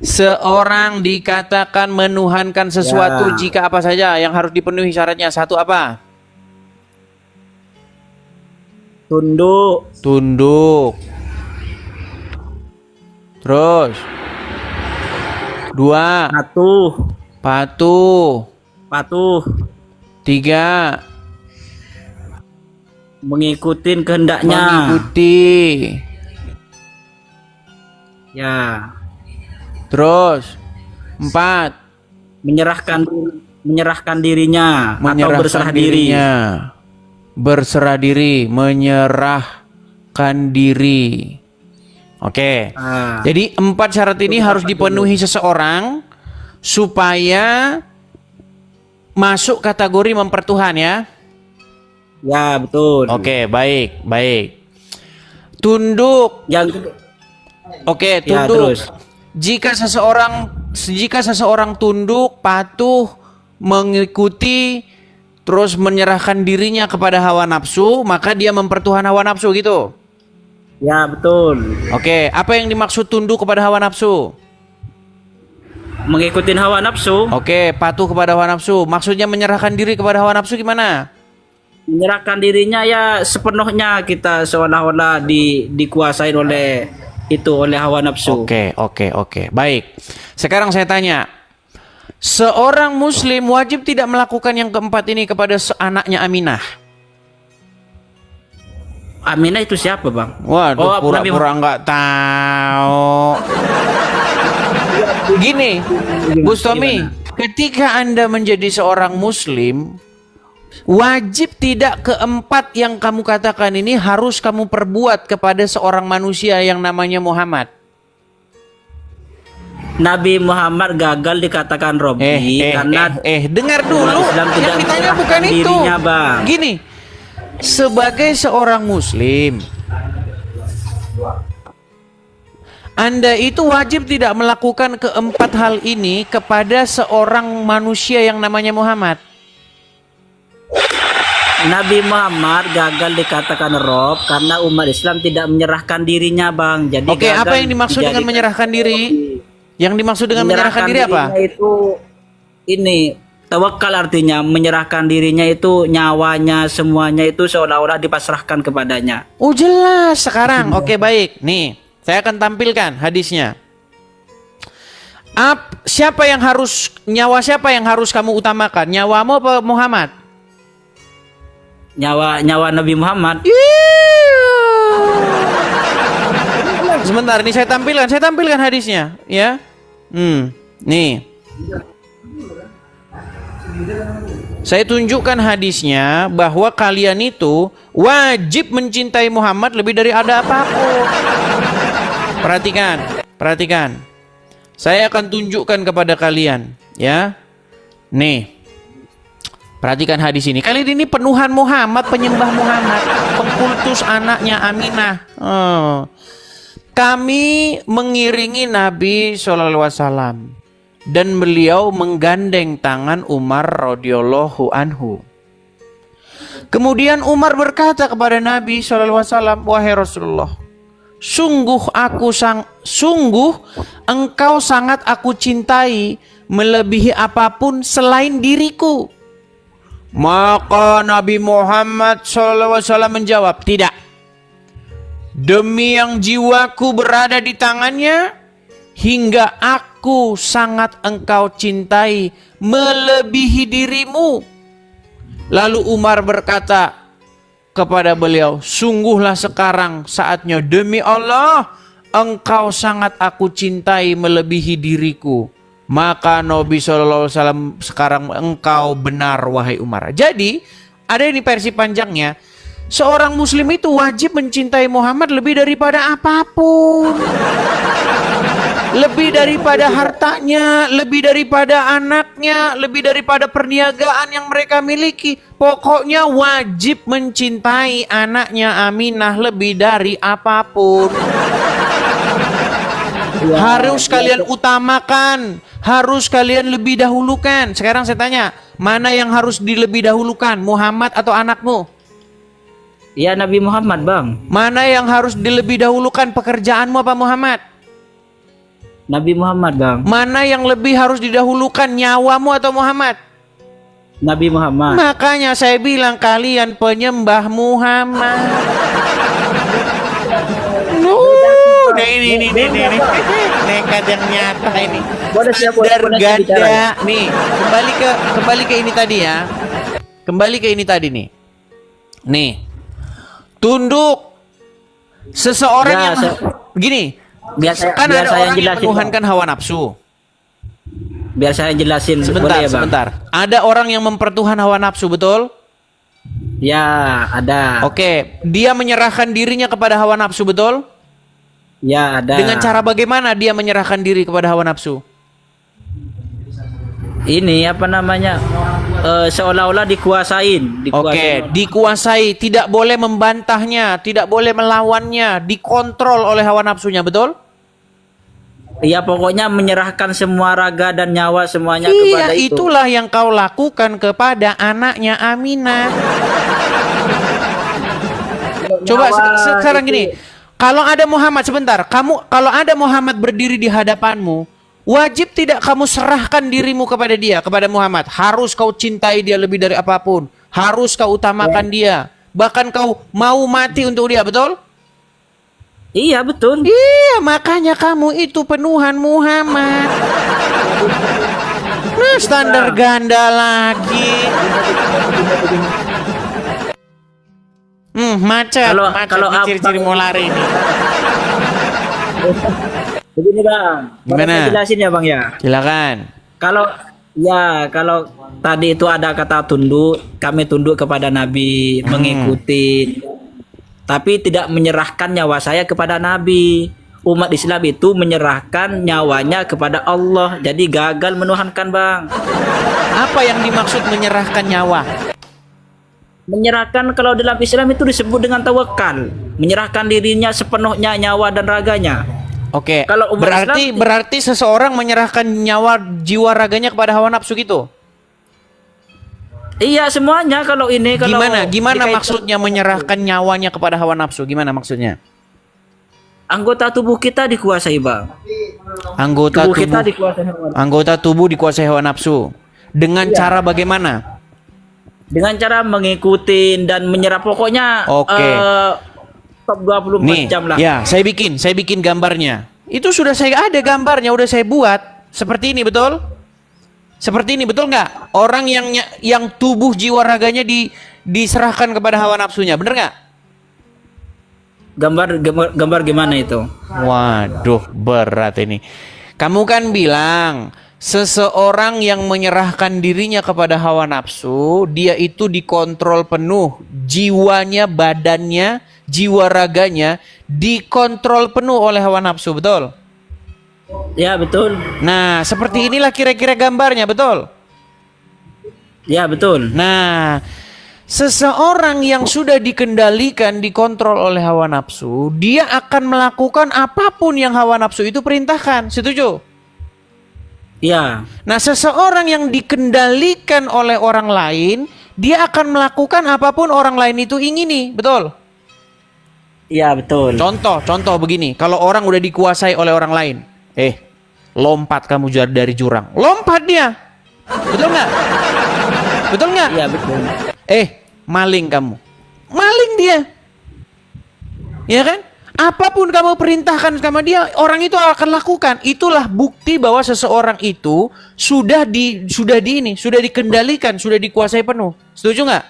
Seorang dikatakan menuhankan sesuatu jika apa saja yang harus dipenuhi syaratnya. Satu apa? Tunduk, Tunduk. Terus. 2. patuh, Patuh. patuh, 3. mengikuti kehendaknya. Mengikuti. Ya. Terus. 4. Menyerahkan dirinya atau berserah diri. dirinya. Berserah diri, menyerahkan diri. Oke. Jadi 4 syarat ini harus dipenuhi seseorang supaya masuk kategori mempertuhan ya. Ya, betul. Oke, baik, baik. Tunduk. Yang Oke, ya, tunduk. terus. Jika seseorang tunduk, patuh, mengikuti, terus menyerahkan dirinya kepada hawa nafsu, maka dia mempertuhan hawa nafsu gitu. Ya, betul. Oke, apa yang dimaksud tunduk kepada hawa nafsu? Mengikuti hawa nafsu. Oke, patuh kepada hawa nafsu. Maksudnya menyerahkan diri kepada hawa nafsu gimana? Menyerahkan dirinya ya sepenuhnya, kita seolah-olah dikuasai oleh hawa nafsu. Oke. Baik. Sekarang saya tanya. Seorang muslim wajib tidak melakukan yang keempat ini kepada anaknya Aminah. Aminah itu siapa, Bang? Waduh, pura-pura nggak tahu. Gini, Bustami, ketika Anda menjadi seorang muslim, wajib tidak keempat yang kamu katakan ini harus kamu perbuat kepada seorang manusia yang namanya Muhammad. Nabi Muhammad gagal dikatakan Robbi karena dengar dulu. Islam tidak Yang ditanya bukan itu. dirinya, Bang. Gini, sebagai seorang muslim, Anda itu wajib tidak melakukan keempat hal ini kepada seorang manusia yang namanya Muhammad. Nabi Muhammad gagal dikatakan Rob karena umat Islam tidak menyerahkan dirinya, Bang. Jadi Oke, apa yang dimaksud dengan menyerahkan diri? Yang dimaksud dengan menyerahkan diri apa? Itu ini tawakal, artinya menyerahkan dirinya itu nyawanya semuanya itu seolah-olah dipasrahkan kepadanya. Oh, jelas sekarang. Oke, baik. Nih, saya akan tampilkan hadisnya. Siapa yang harus kamu utamakan? Nyawamu apa Muhammad? Nyawa Nabi Muhammad. Sebentar, ini saya tampilkan hadisnya, ya. Nih. Saya tunjukkan hadisnya bahwa kalian itu wajib mencintai Muhammad lebih dari ada apapun. Perhatikan. Saya akan tunjukkan kepada kalian, ya. Nih. Perhatikan hadis ini. Kali ini penuhan Muhammad, penyembah Muhammad, pengkultus anaknya Aminah. Kami mengiringi Nabi SAW dan beliau menggandeng tangan Umar radhiyallahu anhu. Kemudian Umar berkata kepada Nabi SAW, wahai Rasulullah, sungguh engkau sangat aku cintai melebihi apapun selain diriku. Maka Nabi Muhammad SAW menjawab, tidak. Demi yang jiwaku berada di tangannya, hingga aku sangat engkau cintai melebihi dirimu. Lalu Umar berkata kepada beliau, sungguhlah sekarang saatnya, demi Allah engkau sangat aku cintai melebihi diriku. Maka Nabi SAW sekarang engkau benar wahai Umar. Jadi ada ini versi panjangnya. Seorang muslim itu wajib mencintai Muhammad lebih daripada apapun. Lebih daripada hartanya, lebih daripada anaknya, lebih daripada perniagaan yang mereka miliki. Pokoknya wajib mencintai anaknya Aminah lebih dari apapun. Harus kalian utamakan, harus kalian lebih dahulukan. Sekarang saya tanya, mana yang harus dilebih dahulukan, Muhammad atau anakmu? Ya Nabi Muhammad, Bang. Mana yang harus dilebih dahulukan, pekerjaanmu apa Muhammad? Nabi Muhammad, Bang. Mana yang lebih harus didahulukan, nyawamu atau Muhammad? Nabi Muhammad. Makanya saya bilang kalian penyembah Muhammad. Nah ini nekat yang nyata ini. Standar ganda nih. Kembali ke ini tadi ya. Kembali ke ini tadi nih. Nih. Tunduk seseorang yang gini. Kan ada orang yang menuhankan hawa nafsu. Biar saya jelasin. Sebentar, boleh, ya, Bang? sebentar. Ada orang yang mempertuhan hawa nafsu, betul? Ya, ada. Oke, dia menyerahkan dirinya kepada hawa nafsu, betul? Ya, ada. Dengan cara bagaimana dia menyerahkan diri kepada hawa nafsu? Ini apa namanya? Seolah-olah dikuasain. Oke, dikuasai, tidak boleh membantahnya, tidak boleh melawannya, dikontrol oleh hawa nafsunya, betul? Iya, pokoknya menyerahkan semua raga dan nyawa semuanya kepada itu. Itulah yang kau lakukan kepada anaknya Aminah. Coba sekarang gini, kalau ada Muhammad sebentar, kalau ada Muhammad berdiri di hadapanmu, wajib tidak kamu serahkan dirimu kepada dia, kepada Muhammad. Harus kau cintai dia lebih dari apapun. Harus kau utamakan dia. Bahkan kau mau mati untuk dia, betul? Iya, betul. Iya, makanya kamu itu penuhan Muhammad. Nah, standar ganda lagi. Macet. Kalau ciri-ciri mau lari nih. Begini, Bang. Gimana? Saya jelasin ya, Bang ya. Silakan. Kalau tadi itu ada kata tunduk, kami tunduk kepada Nabi, mengikuti, tapi tidak menyerahkan nyawa saya kepada Nabi. Umat Islam itu menyerahkan nyawanya kepada Allah. Jadi gagal menuhankan, Bang. Apa yang dimaksud menyerahkan nyawa? Menyerahkan kalau dalam Islam itu disebut dengan tawakal. Menyerahkan dirinya sepenuhnya nyawa dan raganya. Oke. Kalau berarti seseorang menyerahkan nyawa jiwa raganya kepada hawa nafsu gitu. Iya, semuanya kalau ini kalau Gimana maksudnya menyerahkan nyawanya kepada hawa nafsu? Gimana maksudnya? Anggota tubuh kita dikuasai, Bang. Anggota tubuh kita dikuasai hawa nafsu. Anggota tubuh dikuasai hawa nafsu. Dengan cara bagaimana? Dengan cara mengikuti dan menyerap, pokoknya top 24 jam lah. Ya, saya bikin gambarnya. Itu sudah saya ada gambarnya, udah saya buat. Seperti ini, betul? Seperti ini, betul nggak? Orang yang tubuh jiwa raganya diserahkan kepada hawa nafsunya, bener nggak? Gambar gimana itu? Waduh, berat ini. Kamu kan bilang seseorang yang menyerahkan dirinya kepada hawa nafsu, dia itu dikontrol penuh, jiwanya, badannya, jiwa raganya dikontrol penuh oleh hawa nafsu, betul? Ya, betul. Nah, seperti inilah kira-kira gambarnya, betul? Ya, betul. Nah, seseorang yang sudah dikendalikan, dikontrol oleh hawa nafsu, dia akan melakukan apapun yang hawa nafsu itu perintahkan. Setuju? Ya. Nah, seseorang yang dikendalikan oleh orang lain, dia akan melakukan apapun orang lain itu ingini. Betul? Iya, betul. Contoh begini. Kalau orang udah dikuasai oleh orang lain, lompat kamu dari jurang. Lompat dia. Betul nggak? Betul nggak? Iya, betul. Maling kamu. Maling dia. Ya kan? Apapun kamu perintahkan sama dia, orang itu akan lakukan. Itulah bukti bahwa seseorang itu sudah dikendalikan, sudah dikuasai penuh. Setuju nggak?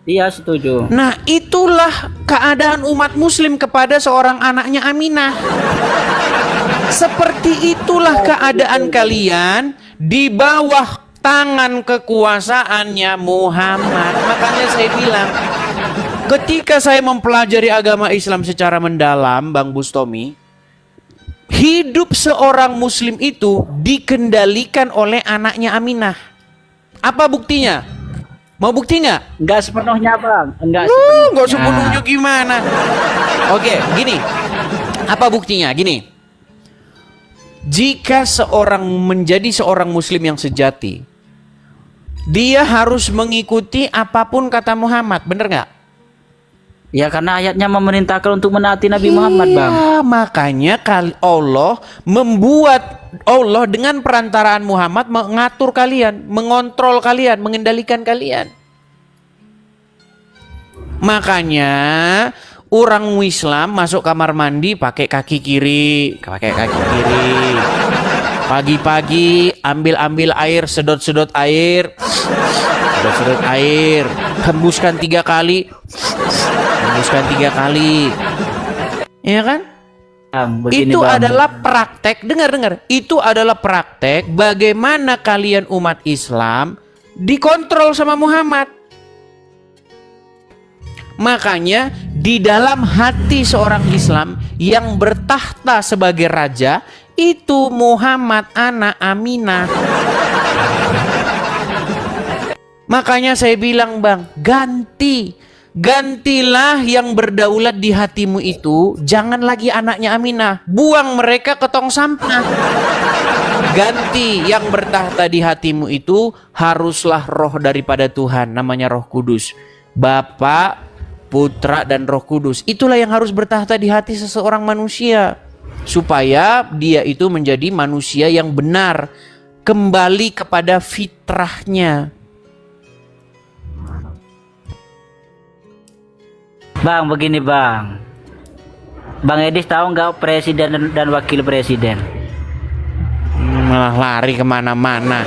Iya, setuju. Nah, itulah keadaan umat muslim kepada seorang anaknya Aminah. Seperti itulah keadaan kalian di bawah tangan kekuasaannya Muhammad. Makanya saya bilang, ketika saya mempelajari agama Islam secara mendalam, Bang Bustomi, hidup seorang muslim itu dikendalikan oleh anaknya Aminah. Apa buktinya? Mau bukti nggak? Enggak sepenuhnya, Bang. Enggak Nggak sepenuhnya gimana? Oke, gini. Apa buktinya? Gini. Jika seorang menjadi seorang muslim yang sejati, dia harus mengikuti apapun kata Muhammad, bener nggak? Ya, karena ayatnya memerintahkan untuk menaati Nabi Muhammad, Bang. Makanya Allah dengan perantaraan Muhammad mengatur kalian, mengontrol kalian, mengendalikan kalian. Makanya orang Islam masuk kamar mandi pakai kaki kiri. Pagi-pagi ambil air, sedot air. Hembuskan 3 kali. Iya kan? Begini, Itu Bang. adalah praktek, dengar. Itu adalah praktek bagaimana kalian umat Islam dikontrol sama Muhammad. Makanya di dalam hati seorang Islam yang bertahta sebagai raja itu Muhammad anak Aminah. Makanya saya bilang, Bang, gantilah yang berdaulat di hatimu itu. Jangan lagi anaknya Aminah. Buang mereka ke tong sampah. Ganti yang bertahta di hatimu itu haruslah roh daripada Tuhan. Namanya Roh Kudus. Bapa, Putra, dan Roh Kudus. Itulah yang harus bertahta di hati seseorang manusia. Supaya dia itu menjadi manusia yang benar. Kembali kepada fitrahnya. Bang, begini, Bang. Bang Edis tahu nggak presiden dan wakil presiden? Malah lari kemana-mana.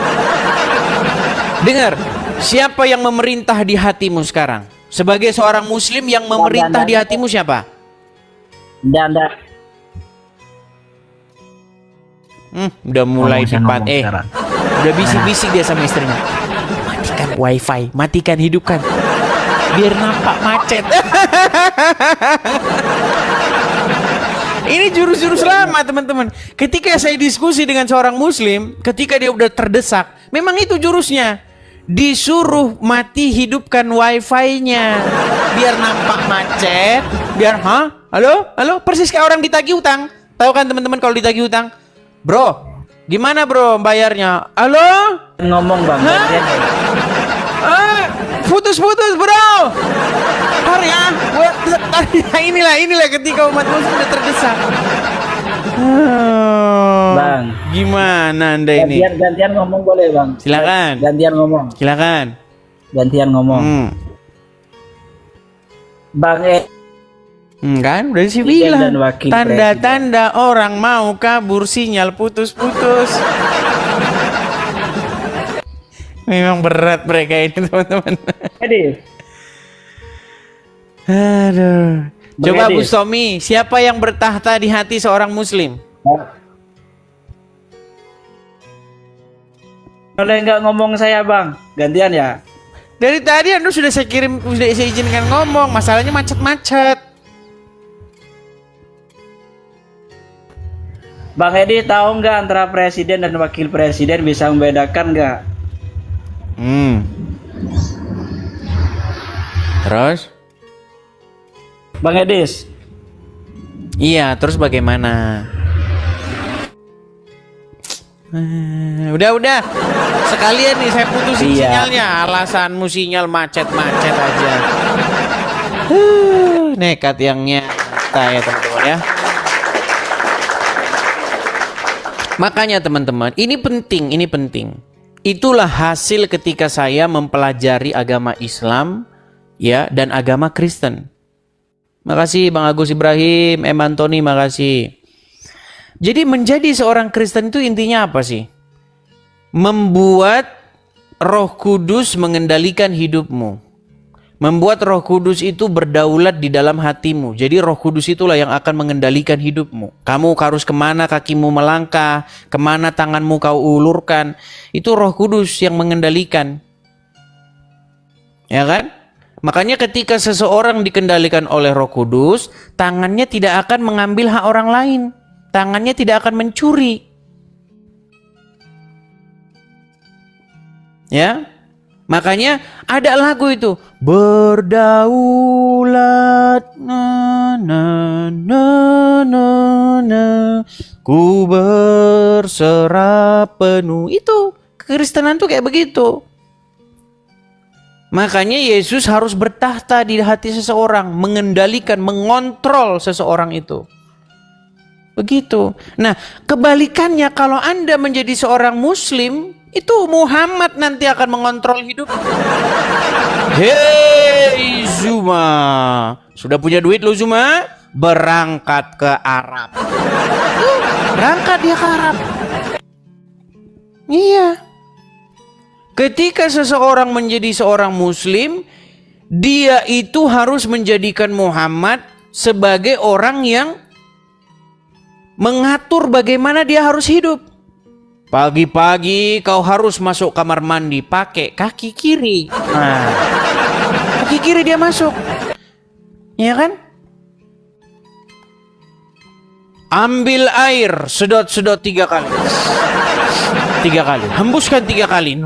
Dengar, siapa yang memerintah di hatimu sekarang? Sebagai seorang muslim yang memerintah di hatimu siapa? Dan udah mulai cepat. Sekarang. Udah bisik-bisik dia sama istrinya. Matikan wifi, matikan hidupkan. Biar nampak macet. Ini jurus-jurus lama, teman-teman. Ketika saya diskusi dengan seorang muslim, ketika dia udah terdesak, memang itu jurusnya. Disuruh mati hidupkan wifi-nya. Biar nampak macet. Biar, halo? Persis kayak orang ditagih utang. Tahu kan teman-teman kalau ditagih utang? Bro, gimana bro bayarnya? Halo? Ngomong, Bang. Putus bro. Hari ya. Inilah ketika umat muslim sudah terdesak. Bang, gimana Anda ini? Gantian ngomong boleh, Bang? Silakan. Gantian ngomong. Bang Kan udah sih bilang. Tanda-tanda orang mau kabur, sinyal putus-putus. Memang berat mereka ini, teman-teman. Aduh. Coba Bustomi, siapa yang bertahta di hati seorang muslim? Boleh nggak ngomong saya, Bang? Gantian ya. Dari tadi Anda sudah saya izinkan ngomong. Masalahnya macet-macet. Bang Edi tahu nggak antara presiden dan wakil presiden bisa membedakan nggak? Terus? Bang Edis. Iya, terus bagaimana? Udah. Sekalian nih saya putusin sinyalnya. Alasanmu sinyal macet-macet aja. Nekat yang nyata ya teman-teman ya. Makanya teman-teman, ini penting. Itulah hasil ketika saya mempelajari agama Islam ya dan agama Kristen. Makasih Bang Agus Ibrahim, Antoni, makasih. Jadi menjadi seorang Kristen itu intinya apa sih? Membuat Roh Kudus mengendalikan hidupmu. Membuat Roh Kudus itu berdaulat di dalam hatimu. Jadi Roh Kudus itulah yang akan mengendalikan hidupmu. Kamu harus kemana kakimu melangkah, kemana tanganmu kau ulurkan. Itu Roh Kudus yang mengendalikan. Ya kan? Makanya ketika seseorang dikendalikan oleh Roh Kudus, tangannya tidak akan mengambil hak orang lain. Tangannya tidak akan mencuri. Ya? Makanya ada lagu itu, berdaulat na na na na na, ku berserah penuh. Itu kekristenan tuh kayak begitu. Makanya Yesus harus bertahta di hati seseorang, mengendalikan, mengontrol seseorang itu. Begitu. Nah, kebalikannya kalau Anda menjadi seorang Muslim, itu Muhammad nanti akan mengontrol hidup. Hei Zuma, sudah punya duit lo Zuma? Berangkat ke Arab. Berangkat dia ke Arab. Iya. Ketika seseorang menjadi seorang Muslim, dia itu harus menjadikan Muhammad sebagai orang yang mengatur bagaimana dia harus hidup. Pagi-pagi kau harus masuk kamar mandi pakai kaki kiri. Nah, kaki kiri dia masuk. Ya kan? Ambil air, sedot-sedot 3 kali. 3 kali. Hembuskan 3 kali.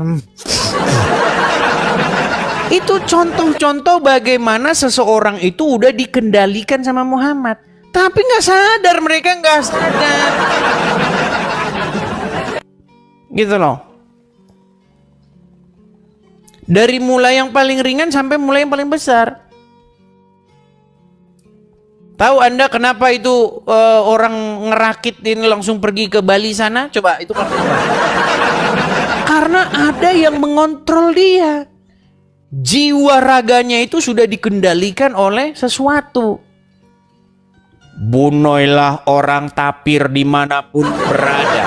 Itu contoh-contoh bagaimana seseorang itu udah dikendalikan sama Muhammad. Tapi nggak sadar, mereka nggak sadar. Gitu loh. Dari mulai yang paling ringan sampai mulai yang paling besar. Tahu Anda kenapa itu orang ngerakit ini langsung pergi ke Bali sana? Coba itu karena apa? Karena ada yang mengontrol dia. Jiwa raganya itu sudah dikendalikan oleh sesuatu. Bunuhlah orang tapir dimanapun berada.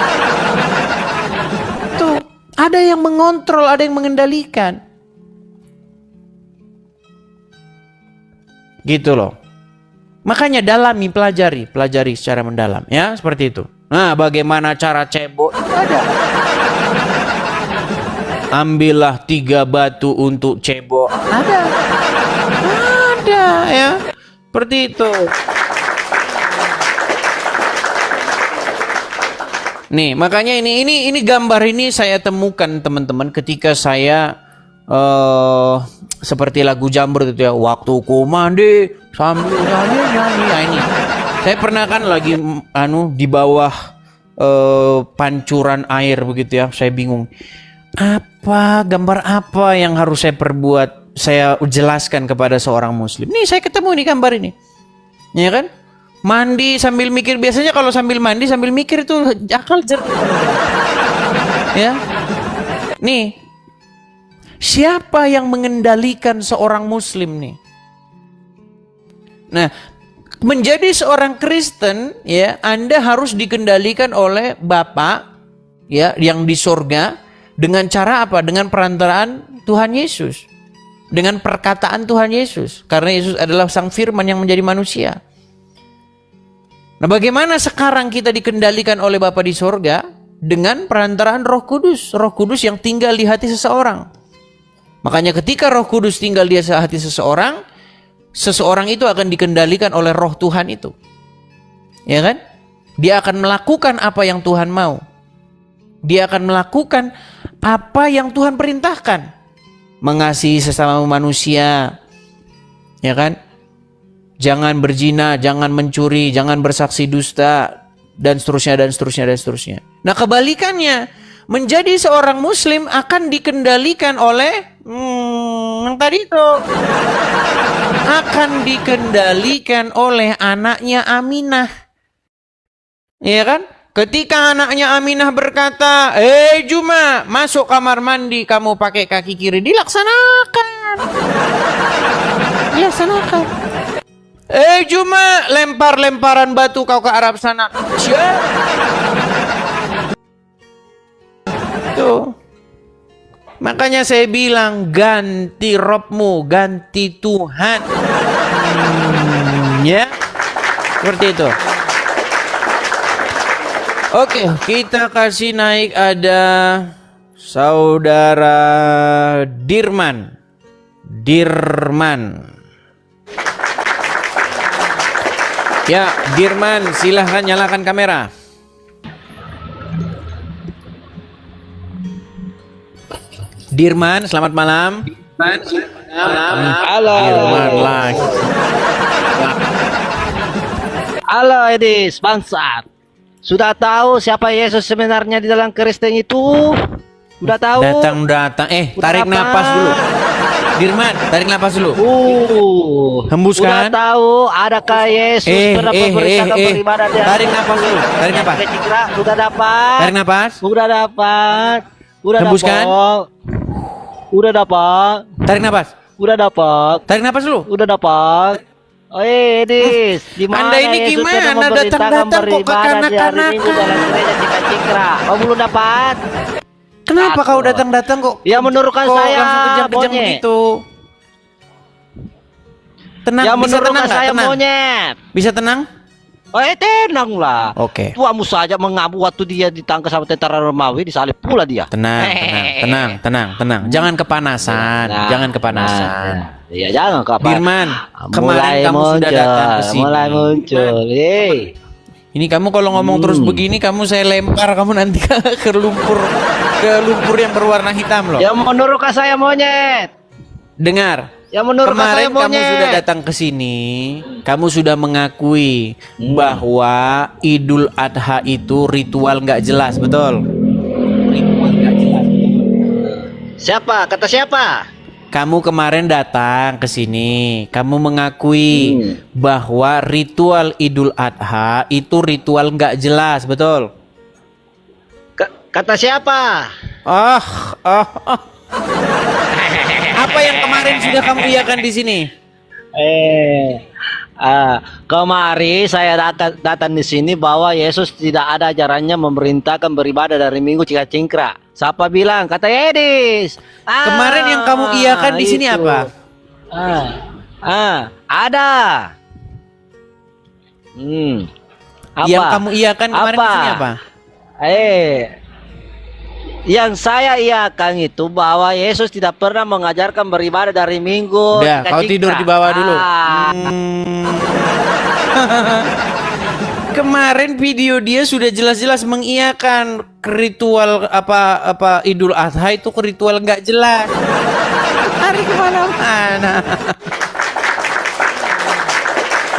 Tuh, ada yang mengontrol, ada yang mengendalikan. Gitu loh. Makanya dalami, pelajari secara mendalam, ya, seperti itu. Nah, bagaimana cara cebok? Ada. Ambillah 3 batu untuk cebok. Ada, ya, seperti itu. Nih, makanya ini gambar ini saya temukan teman-teman ketika saya seperti lagu Jamrut itu ya, waktu ku mandi sambil nyanyi. Nah, ini saya pernah kan lagi di bawah pancuran air begitu ya, saya bingung gambar apa yang harus saya perbuat, saya jelaskan kepada seorang Muslim. Nih saya ketemu nih gambar ini, ya kan? Mandi sambil mikir. Biasanya kalau sambil mandi sambil mikir itu akal jernih. Ya. Nih. Siapa yang mengendalikan seorang Muslim nih? Nah, menjadi seorang Kristen ya, Anda harus dikendalikan oleh Bapa ya yang di sorga. Dengan cara apa? Dengan perantaraan Tuhan Yesus. Dengan perkataan Tuhan Yesus. Karena Yesus adalah Sang Firman yang menjadi manusia. Nah, bagaimana sekarang kita dikendalikan oleh Bapa di sorga? Dengan perantaraan Roh Kudus. Roh Kudus yang tinggal di hati seseorang. Makanya ketika Roh Kudus tinggal di hati seseorang, seseorang itu akan dikendalikan oleh Roh Tuhan itu. Ya kan? Dia akan melakukan apa yang Tuhan mau. Dia akan melakukan apa yang Tuhan perintahkan. Mengasihi sesama manusia. Ya kan? Jangan berzina, jangan mencuri, jangan bersaksi dusta, dan seterusnya. Nah, kebalikannya, menjadi seorang Muslim akan dikendalikan oleh yang tadi itu. Akan dikendalikan oleh anaknya Aminah. Iya kan? Ketika anaknya Aminah berkata, Juma, masuk kamar mandi, kamu pakai kaki kiri. Dilaksanakan. Juma, lempar-lemparan batu kau ke Arab sana. Tuh. Makanya saya bilang ganti robmu, ganti Tuhan. Ya, seperti itu. Oke, kita kasih naik ada saudara Dirman. Ya, Dirman, silahkan nyalakan kamera. Dirman, selamat malam. Halo. Dirman live. Halo Edis, bangsat. Sudah tahu siapa Yesus sebenarnya di dalam Kristen itu? Sudah tahu? Datang. Tarik napas dulu. Dirman, tarik napas dulu. Hembuskan. Sudah tahu adakah Yesus pernah memberitakan beribadah di Tarik napas dulu. Tarik napas. Sudah dapat. Tarik napas. Sudah dapat. Hembuskan. Udah dapat. Tarik napas. Udah dapat. Tarik napas dulu. Udah dapat. Oh Edis, di mana Anda ini Yesus gimana? pernah memberitakan Datang-datang kok beribadah di hari Minggu kekanak-kanakan? dalam gereja Cikra? Kau belum dapat? Kenapa kau datang-datang kok? Ya menurutkan kok saya, langsung kejam-kejam monyet. begitu? Tenang, Ya bisa menurutkan tenang nggak? saya Tenang. monyet. Bisa tenang? Tenanglah. Oke. Tuamu saja mengabu waktu dia ditangkap sama tentara Romawi, disalib pula dia. Tenang. Jangan kepanasan, jangan kepanasan. Iya, jangan kepanasan. Dirman, kemarin kamu sudah datang ke sini. Mulai muncul. Ini kamu kalau ngomong terus begini, kamu saya lempar kamu nanti ke lumpur yang berwarna hitam loh. Ya menurutkan saya monyet. Dengar. Ya menurutkan saya Kemarin kamu monyet. sudah datang ke sini, kamu sudah mengakui bahwa Idul Adha itu ritual nggak jelas, betul? Ritual nggak jelas. Siapa? Kata siapa? Kamu kemarin datang ke sini, kamu mengakui bahwa ritual Idul Adha itu ritual nggak jelas, betul? Kata siapa? Apa yang kemarin sudah kamu iakan di sini? Kemari saya datang di sini bahwa Yesus tidak ada ajarannya memerintahkan beribadah dari Minggu Cikra. Siapa bilang? Kata Edis. Kemarin yang kamu iakan di sini itu. apa? Ada. Apa? Yang kamu iakan kemarin di sini apa? Yang saya iakan itu bahwa Yesus tidak pernah mengajarkan beribadah dari Minggu. Udah, kau tidur di bawah dulu. Kemarin video dia sudah jelas-jelas mengiyakan ritual apa Idul Adha itu ritual nggak jelas. Hari kemana-mana.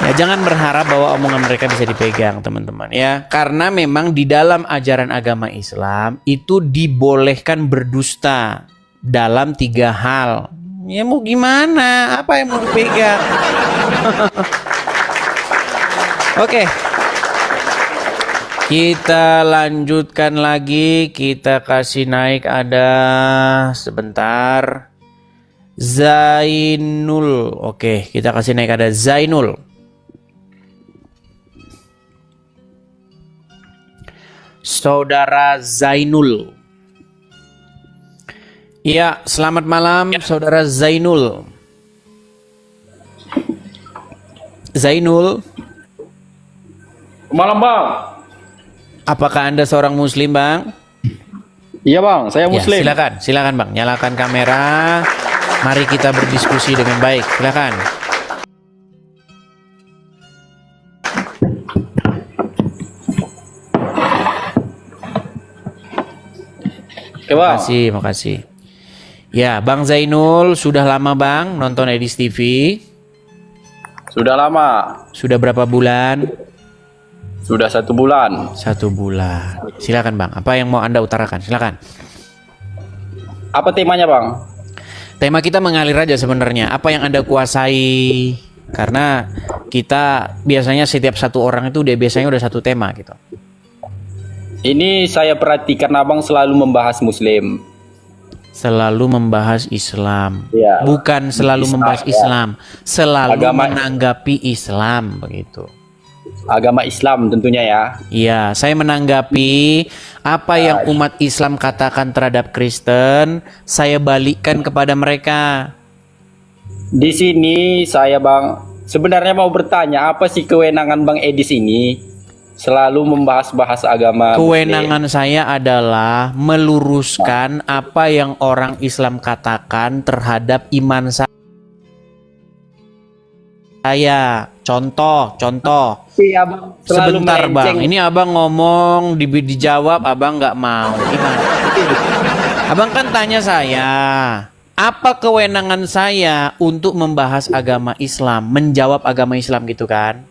Ya jangan berharap bahwa omongan mereka bisa dipegang teman-teman ya. Karena memang di dalam ajaran agama Islam itu dibolehkan berdusta dalam 3 hal. Ya mau gimana? Apa yang mau dipegang? Oke. Kita lanjutkan lagi. Kita kasih naik ada sebentar. Zainul. Oke, kita kasih naik ada Zainul. Saudara Zainul. Iya, selamat malam Saudara Zainul. Zainul. Malam bang. Apakah Anda seorang muslim bang? Iya bang, saya muslim. Ya, silakan bang, nyalakan kamera. Mari kita berdiskusi dengan baik. Silakan. Oke bang. Makasih. Ya, Bang Zainul sudah lama bang nonton Edis TV? Sudah lama. Sudah berapa bulan? Sudah 1 bulan. 1 bulan. Silakan bang. Apa yang mau Anda utarakan? Silakan. Apa temanya bang? Tema kita mengalir aja sebenarnya. Apa yang Anda kuasai? Karena kita biasanya setiap satu orang itu biasanya udah satu tema gitu. Ini saya perhatikan abang selalu membahas muslim. Selalu membahas Islam. Ya. Bukan selalu Islam, membahas ya. Islam. Selalu Agama. menanggapi Islam begitu. agama Islam tentunya ya. Iya, saya menanggapi apa yang umat Islam katakan terhadap Kristen, saya balikkan kepada mereka. Di sini saya Bang sebenarnya mau bertanya, apa sih kewenangan Bang Edis ini selalu membahas-bahas agama Kewenangan saya adalah meluruskan apa yang orang Islam katakan terhadap iman saya. Contoh. Muslim? Abang selalu Sebentar melenceng. Bang, ini Abang ngomong dijawab, Abang nggak mau. Gimana? Abang kan tanya saya, apa kewenangan saya untuk membahas agama Islam, menjawab agama Islam gitu kan?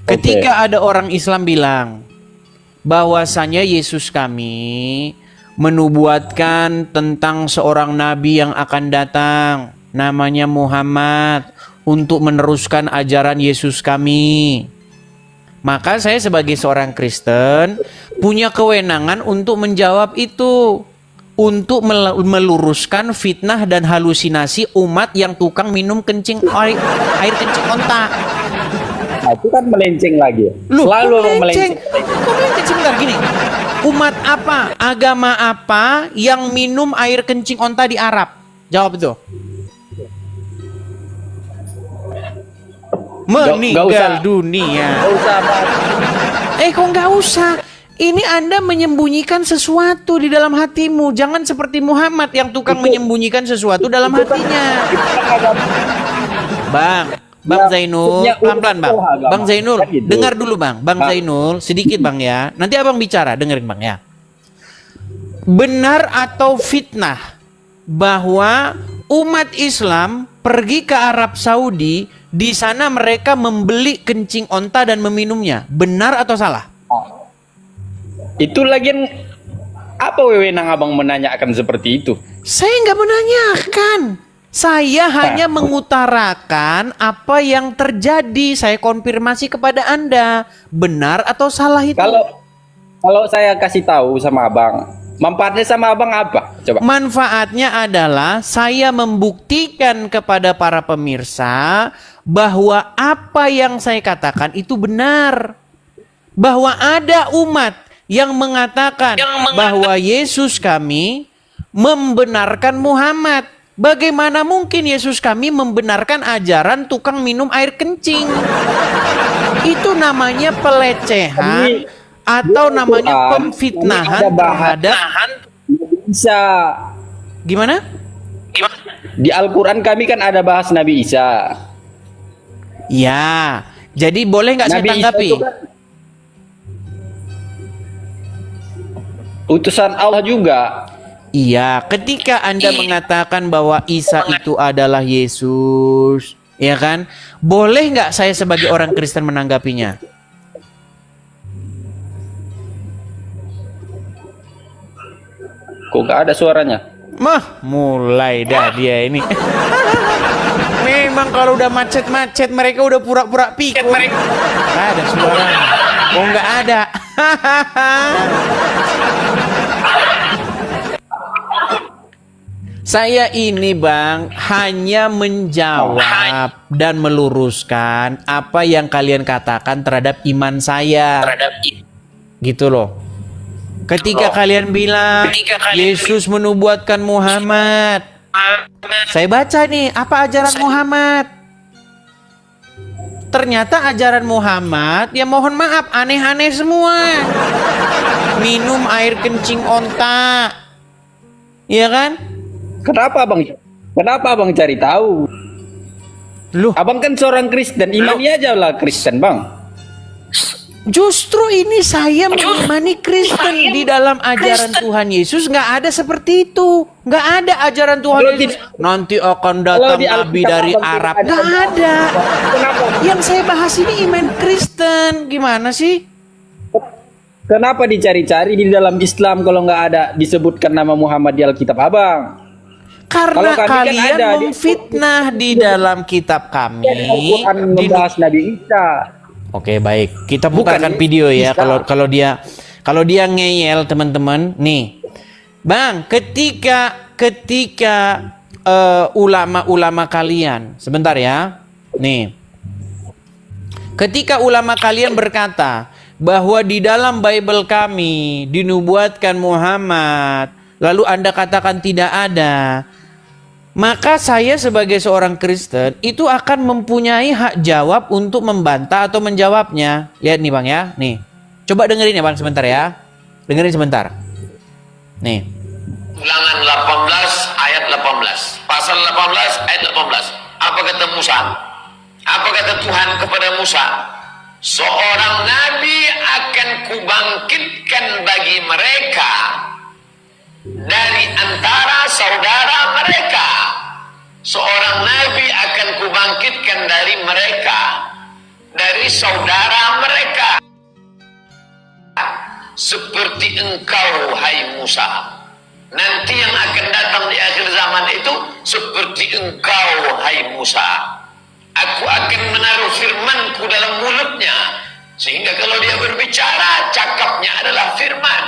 Ketika ada orang Islam bilang bahwasanya Yesus kami menubuatkan tentang seorang nabi yang akan datang, namanya Muhammad, untuk meneruskan ajaran Yesus kami. Maka saya sebagai seorang Kristen punya kewenangan untuk menjawab itu, untuk meluruskan fitnah dan halusinasi umat yang tukang minum air kencing onta. Nah, itu kan melenceng lagi. Loh, Selalu kok melenceng. Kok melenceng? Sebentar gini. Umat apa, agama apa yang minum air kencing onta di Arab? Jawab itu. Meninggal usah. dunia. Nggak usah Bang. Kok nggak usah? Ini Anda menyembunyikan sesuatu di dalam hatimu. Jangan seperti Muhammad yang tukang menyembunyikan sesuatu dalam hatinya. Bang Zainul, pelan-pelan Bang. Bang Zainul, dengar dulu Bang. Bang Zainul, sedikit Bang ya. Nanti Abang bicara, dengerin Bang ya. Benar atau fitnah bahwa umat Islam pergi ke Arab Saudi, di sana mereka membeli kencing onta dan meminumnya. Benar atau salah? Itu lagian apa wewenang Abang menanyakan seperti itu? Saya nggak menanyakan. Saya hanya mengutarakan apa yang terjadi. Saya konfirmasi kepada Anda. Benar atau salah itu? Kalau saya kasih tahu sama Abang, manfaatnya sama Abang apa? Coba. Manfaatnya adalah saya membuktikan kepada para pemirsa bahwa apa yang saya katakan itu benar. Bahwa ada umat yang mengatakan bahwa Yesus kami membenarkan Muhammad. Bagaimana mungkin Yesus kami membenarkan ajaran tukang minum air kencing? Itu namanya pelecehan atau namanya pemfitnahan terhadap. Isa. Gimana? Di Al-Quran kami kan ada bahas Nabi Isa. Ya, jadi boleh nggak saya Nabi Isa tanggapi? itu kan utusan Allah juga. Iya, ketika Anda mengatakan bahwa Isa itu adalah Yesus, ya kan? Boleh nggak saya sebagai orang Kristen menanggapinya? Kok nggak ada suaranya? Mulai dah dia ini. Memang kalau udah macet-macet mereka udah pura-pura pikir. Nggak ada suaranya. Oh nggak ada. Saya ini Bang hanya menjawab dan meluruskan apa yang kalian katakan terhadap iman saya. Gitu loh. Ketika kalian bilang Yesus menubuatkan Muhammad, saya baca nih apa ajaran Muhammad. Ternyata ajaran Muhammad ya mohon maaf aneh-aneh semua. Minum air kencing onta. Iya kan? Kenapa Abang cari tahu? Loh, Abang kan seorang Kristen, imannya aja lah Kristen Bang. justru ini saya mengimani Kristen. Di dalam ajaran Tuhan Yesus nggak ada seperti itu. Nggak ada ajaran Tuhan Kalau Yesus. Nanti akan datang di nabi Alkitab dari Abang Arab. tidak ada. Nggak ada. Kenapa? Yang saya bahas ini iman Kristen. Gimana sih? Kenapa dicari-cari di dalam Islam kalau nggak ada disebutkan nama Muhammad di Alkitab Abang? Karena Kalau kami kan kalian ada di- memfitnah di dalam kitab kami. Al-Quran Di- membahas Nabi Isa. Oke, baik. Kita putarkan Bukan, video ya. bisa. Kalau dia ngeyel teman-teman, nih. Bang, ketika ulama-ulama kalian, sebentar ya. Nih. Ketika ulama kalian berkata bahwa di dalam Bible kami dinubuatkan Muhammad, lalu Anda katakan tidak ada, maka saya sebagai seorang Kristen itu akan mempunyai hak jawab untuk membantah atau menjawabnya. Lihat nih Bang ya, nih. Coba dengerin ya Bang sebentar ya. Dengerin sebentar. Nih. Ulangan 18 ayat 18. Pasal 18 ayat 18. Apa kata Musa? Apa kata Tuhan kepada Musa? Seorang nabi akan kubangkitkan bagi mereka dari antara saudara mereka. Seorang nabi akan kubangkitkan dari mereka, dari saudara mereka, seperti engkau hai Musa. Nanti yang akan datang di akhir zaman itu seperti engkau hai Musa. Aku akan menaruh firmanku dalam mulutnya, sehingga kalau dia berbicara, cakapnya adalah firman,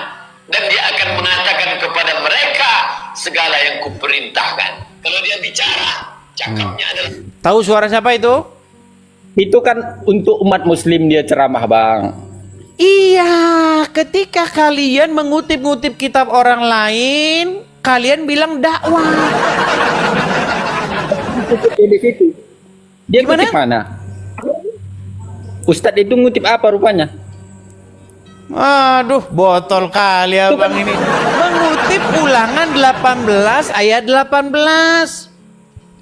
dan dia akan mengatakan kepada mereka segala yang kuperintahkan. Kalau dia bicara, cakapnya adalah. Tahu suara siapa itu? Itu kan untuk umat muslim dia ceramah, Bang. Iya, ketika kalian mengutip-ngutip kitab orang lain, kalian bilang dakwah. Di situ. Dia Gimana? ngutip mana? Ustadz itu ngutip apa rupanya? Aduh, botol kali abang ini. Mengutip ulangan 18 ayat 18.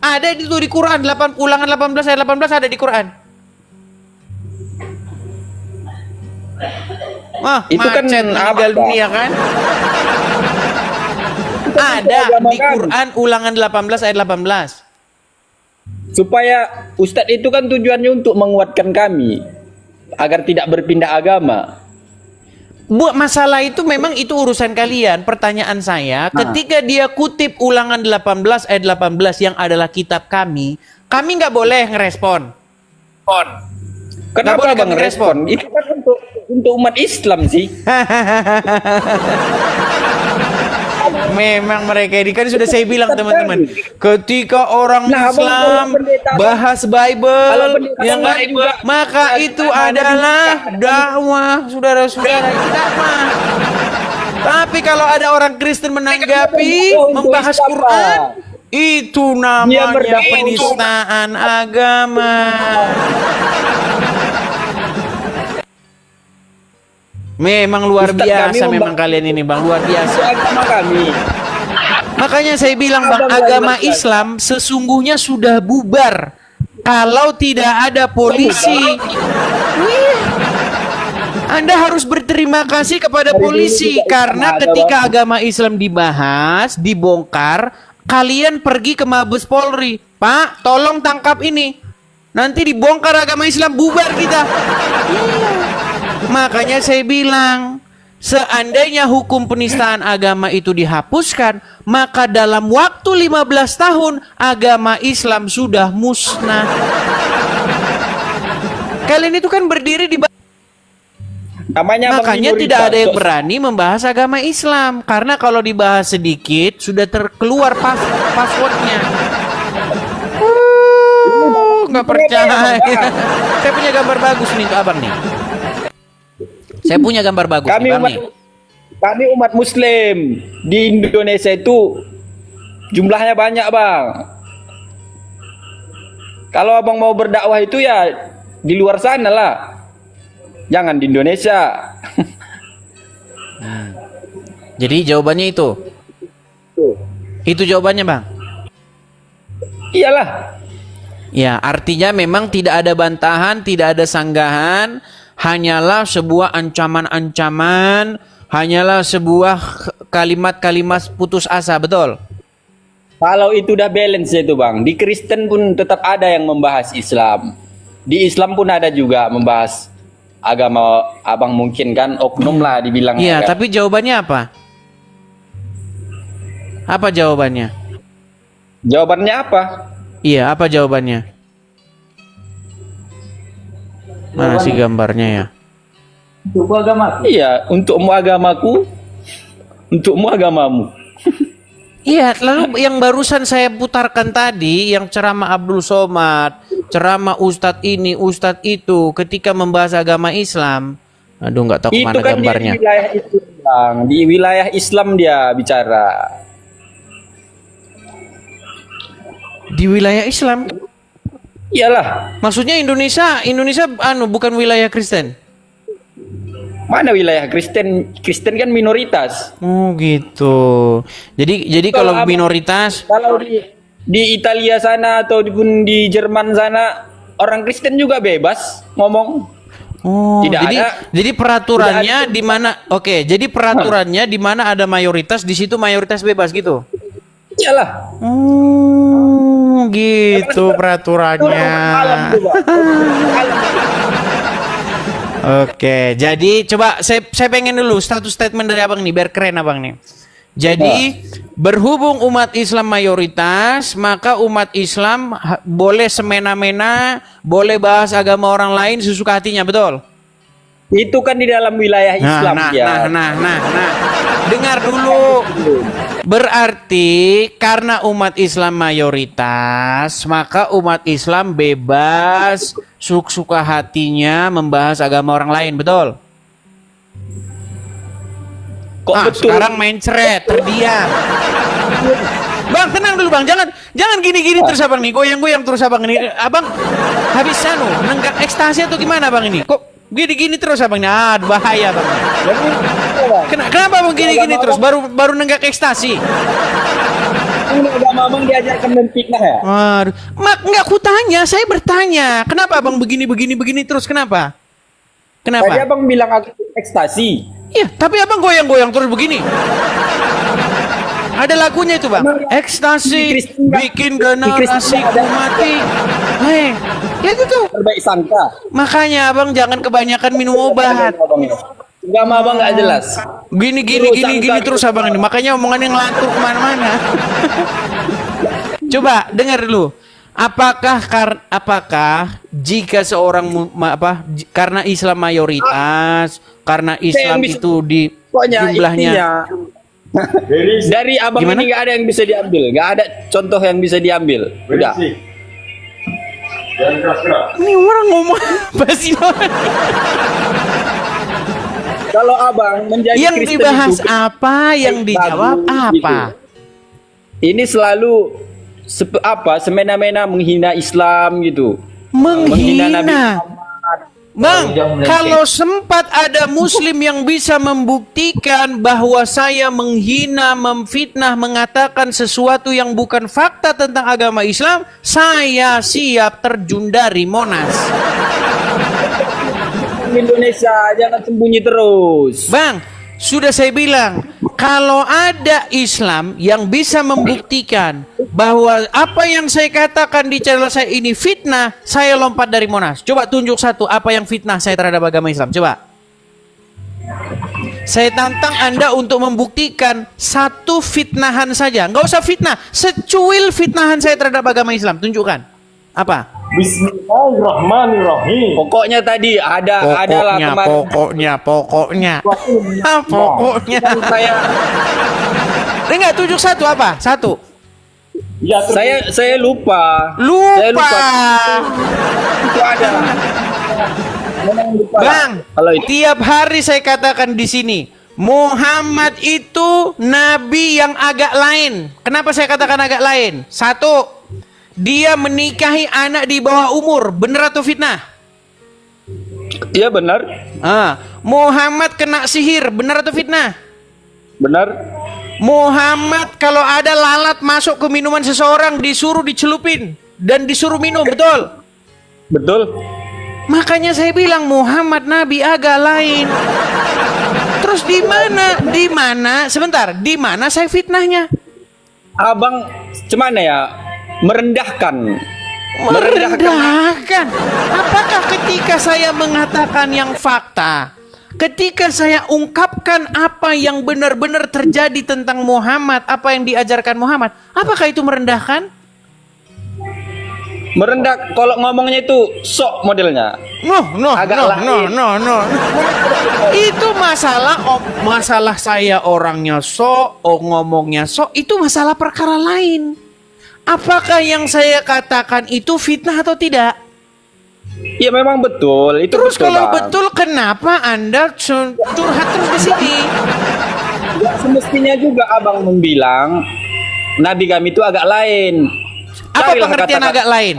Ada itu di Quran, ulangan 18 ayat 18 ada di Quran. Wah, Itu kan macet meninggal apa? dunia kan? Ada di Quran ulangan 18 ayat 18. Supaya Ustadz itu kan tujuannya untuk menguatkan kami agar tidak berpindah agama. Buat masalah itu memang itu urusan kalian. Pertanyaan saya, ketika dia kutip ulangan 18 ayat 18 yang adalah kitab kami nggak boleh ngerespon. Kenapa boleh Bang kami respon? Itu kan untuk umat Islam sih. Memang mereka ini kan sudah saya bilang teman-teman, ketika orang Nah, Islam Abang, pendeta, bahas Bible, kalau pendeta ya kan? juga, Maka itu adalah dakwah, saudara-saudara, itu dakwah. Tapi kalau ada orang Kristen menanggapi, membahas Quran, itu namanya berdakwah penistaan agama. Memang luar Ustaz, biasa kami memang kalian ini Bang, luar biasa. Agama kami. Makanya saya bilang Bang, agama Islam sesungguhnya sudah bubar kalau tidak ada polisi. Wih. Anda harus berterima kasih kepada polisi karena ketika agama Islam dibahas, dibongkar, kalian pergi ke Mabes Polri. Pak, tolong tangkap ini. Nanti dibongkar agama Islam, bubar kita. Makanya saya bilang, seandainya hukum penistaan agama itu dihapuskan, maka dalam waktu 15 tahun agama Islam sudah musnah. Kalian itu kan berdiri di Namanya makanya tidak ada yang berani membahas agama Islam karena kalau dibahas sedikit sudah terkeluar passwordnya. Nggak percaya. Saya punya gambar bagus nih untuk abang nih. Saya punya gambar bagus nih, Bang, nih. Kami umat Muslim di Indonesia itu jumlahnya banyak, Bang. Kalau abang mau berdakwah itu ya di luar sana lah, jangan di Indonesia. Jadi jawabannya itu jawabannya, Bang. Iyalah. Ya, artinya memang tidak ada bantahan, tidak ada sanggahan. Hanyalah sebuah ancaman-ancaman, hanyalah sebuah kalimat-kalimat putus asa, betul? Kalau itu udah balance itu, Bang. Di Kristen pun tetap ada yang membahas Islam. Di Islam pun ada juga membahas agama abang, mungkin kan oknum lah dibilang. Iya, tapi jawabannya apa? Apa jawabannya? Jawabannya apa? Iya, apa jawabannya? Mana sih gambarnya ya? Untukmu agamaku. Iya, untukmu agamaku, untukmu agamamu. Iya, lalu yang barusan saya putarkan tadi, yang ceramah Abdul Somad, ceramah Ustadz ini, Ustadz itu, ketika membahas agama Islam, aduh nggak tahu Itu kemana kan gambarnya. di wilayah Islam, Bang. Di wilayah Islam dia bicara. Di wilayah Islam, Iyalah, maksudnya Indonesia bukan wilayah Kristen. mana wilayah Kristen? Kristen kan minoritas. Oh gitu. Jadi kalau Kalau minoritas, Kalau di Italia sana atau pun di Jerman sana orang Kristen juga bebas ngomong. oh, Tidak jadi ada. peraturannya di mana? Oke, jadi peraturannya di mana ada mayoritas, di situ mayoritas bebas gitu. Iyalah. Oh, gitu Itu peraturannya. alam tuh, Bang. Alam. Oke, jadi coba saya pengen dulu status statement dari abang nih, biar keren abang nih. Jadi berhubung umat Islam mayoritas, maka umat Islam boleh semena-mena, boleh bahas agama orang lain sesuka hatinya, betul? Itu kan di dalam wilayah Islam ya. Nah. Dengar dulu. Berarti karena umat Islam mayoritas, maka umat Islam bebas suka hatinya membahas agama orang lain, betul? Kok betul? Sekarang main ceret, terdiam. Bang, tenang dulu Bang, jangan gini-gini terus abang nih, goyang-goyang terus abang ini. Abang habis nenggak ekstasi atau gimana Bang ini? Kok gini-gini terus abang ini? Bahaya Bang. Kenapa Bang gini-gini terus? Baru nenggak ekstasi. Ini agama abang diajarkan memfitnah ya? Waduh, enggak kutanya, saya bertanya. Kenapa Abang begini terus? Kenapa? Tadi abang bilang aku ekstasi. Iya, tapi Abang goyang-goyang terus begini. Ada lagunya itu Bang. Ekstasi bikin generasiku mati. Ya gitu. Terbaik sangka. Makanya Abang jangan kebanyakan minum obat. Agama abang nggak jelas. Gini terus Abang ini. Makanya omongannya ngelantur kemana-mana. Coba dengar dulu. Apakah jika seorang karena Islam mayoritas, karena Islam itu di jumlahnya dari abang gimana? ini nggak ada yang bisa diambil, nggak ada contoh yang bisa diambil. Udah. Ini orang ngomong apa sih? Kalau abang menjadi Yang Kristen dibahas itu, apa, yang dijawab apa? Ini selalu semena-mena menghina Islam gitu. Menghina. Nabi Bang, kalau sempat ada muslim yang bisa membuktikan bahwa saya menghina, memfitnah, mengatakan sesuatu yang bukan fakta tentang agama Islam, saya siap terjun dari Monas. Indonesia jangan sembunyi terus. Bang, sudah saya bilang, kalau ada Islam yang bisa membuktikan bahwa apa yang saya katakan di channel saya ini fitnah, saya lompat dari Monas. Coba tunjuk satu apa yang fitnah saya terhadap agama Islam. Coba. Saya tantang Anda untuk membuktikan satu fitnahan saja. Nggak usah fitnah, secuil fitnahan saya terhadap agama Islam. Tunjukkan. Apa? Bismillahirrahmanirrahim. Pokoknya tadi adalah kemarin. Pokoknya. Pokoknya. Saya Enggak, tunjuk satu apa? Satu. Ya, saya lupa. Saya lupa. Itu ada. Bang, Kalau itu tiap hari saya katakan di sini, Muhammad itu nabi yang agak lain. Kenapa saya katakan agak lain? Satu, dia menikahi anak di bawah umur. Benar atau fitnah? iya benar. Muhammad kena sihir. Benar atau fitnah? Benar. Muhammad kalau ada lalat masuk ke minuman seseorang disuruh dicelupin dan disuruh minum, betul? Betul. Makanya saya bilang Muhammad nabi agak lain. Terus di mana? Sebentar, di mana saya fitnahnya? Abang cuman ya merendahkan. Merendahkan. Apakah ketika saya mengatakan yang fakta, ketika saya ungkapkan apa yang benar-benar terjadi tentang Muhammad, apa yang diajarkan Muhammad, apakah itu merendahkan? Merendah kalau ngomongnya itu sok modelnya. Agak lain. Itu masalah saya orangnya ngomongnya itu masalah perkara lain. Apakah yang saya katakan itu fitnah atau tidak? Ya memang betul. Itu Terus betul, kalau Bang. betul, kenapa Anda curhat terus di sini? Ya, semestinya juga abang membilang Nabi kami itu agak lain. Apa Carilah pengertian kata-kata. agak lain?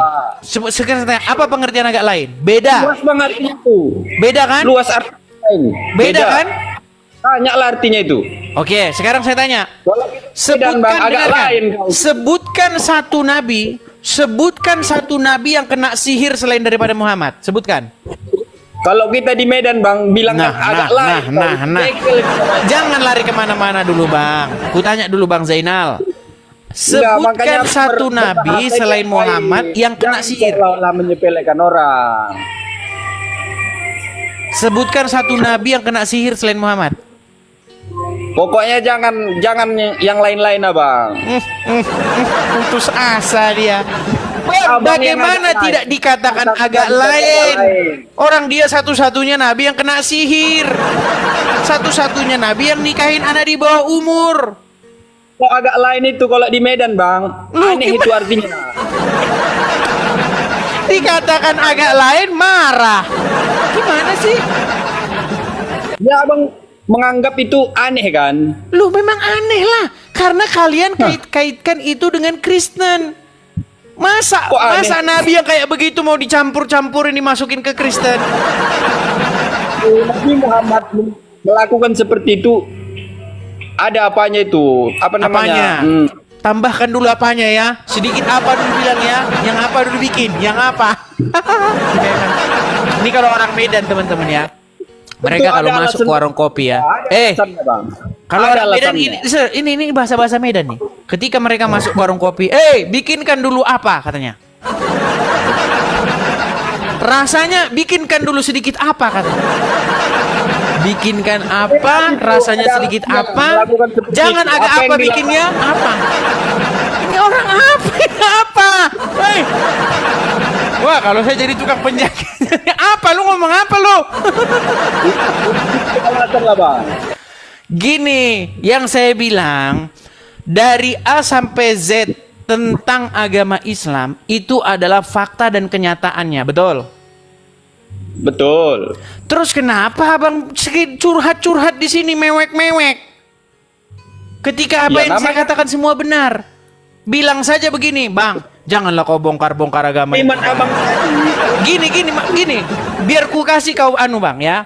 Sekarang apa pengertian agak lain? Beda. Luas banget itu. Beda kan? Luas arti lain. Beda kan? Tanyalah artinya itu. Oke, sekarang saya tanya. Dan Bang, agak lain kau. Sebutkan satu nabi yang kena sihir selain daripada Muhammad. Sebutkan. Kalau kita di Medan Bang bilang agak lain. Jangan lari kemana-mana dulu Bang. Kutanya dulu Bang Zainal. Sebutkan satu nabi selain Muhammad yang kena sihir. Lah menyepelekan orang. Sebutkan satu nabi yang kena sihir selain Muhammad. Pokoknya jangan yang lain-lain abang. Putus asa dia. Abang Bagaimana yang agak tidak lain. dikatakan Katakan agak agak lain? lain. Orang dia satu-satunya nabi yang kena sihir. Satu-satunya nabi yang nikahin anak di bawah umur. Kok agak lain itu kalau di Medan bang? Aneh itu artinya. Dikatakan agak lain marah. Gimana sih? Ya abang menganggap itu aneh kan? Lu memang aneh lah. Karena kalian kaitkan itu dengan Kristen. Masa nabi yang kayak begitu mau dicampur-campurin dimasukin ke Kristen? Nabi Muhammad melakukan seperti itu. Ada apanya itu? Apa namanya? Tambahkan dulu apanya ya. Sedikit apa dulu bilang ya. Yang apa dulu bikin. Yang apa? Ini kalau orang Medan teman-teman ya. Mereka kalau masuk ke warung kopi ya. Kalau orang Medan ini bahasa-bahasa Medan nih. Ketika mereka masuk ke warung kopi, bikinkan dulu apa katanya. Rasanya bikinkan dulu sedikit apa katanya. Bikinkan apa, rasanya sedikit apa. Jangan agak apa bikinnya, apa. Ini orang apa? Hei. Wah, kalau saya jadi tukang penjaga. Apa lu ngomong apa lu? Gini, yang saya bilang dari A sampai Z tentang agama Islam itu adalah fakta dan kenyataannya, betul? Betul. Terus kenapa abang curhat-curhat di sini mewek-mewek? Ketika apa yang saya katakan semua benar, bilang saja begini, bang, janganlah kau bongkar-bongkar agama. Iman abang. Gini, biar ku kasih kau bang ya.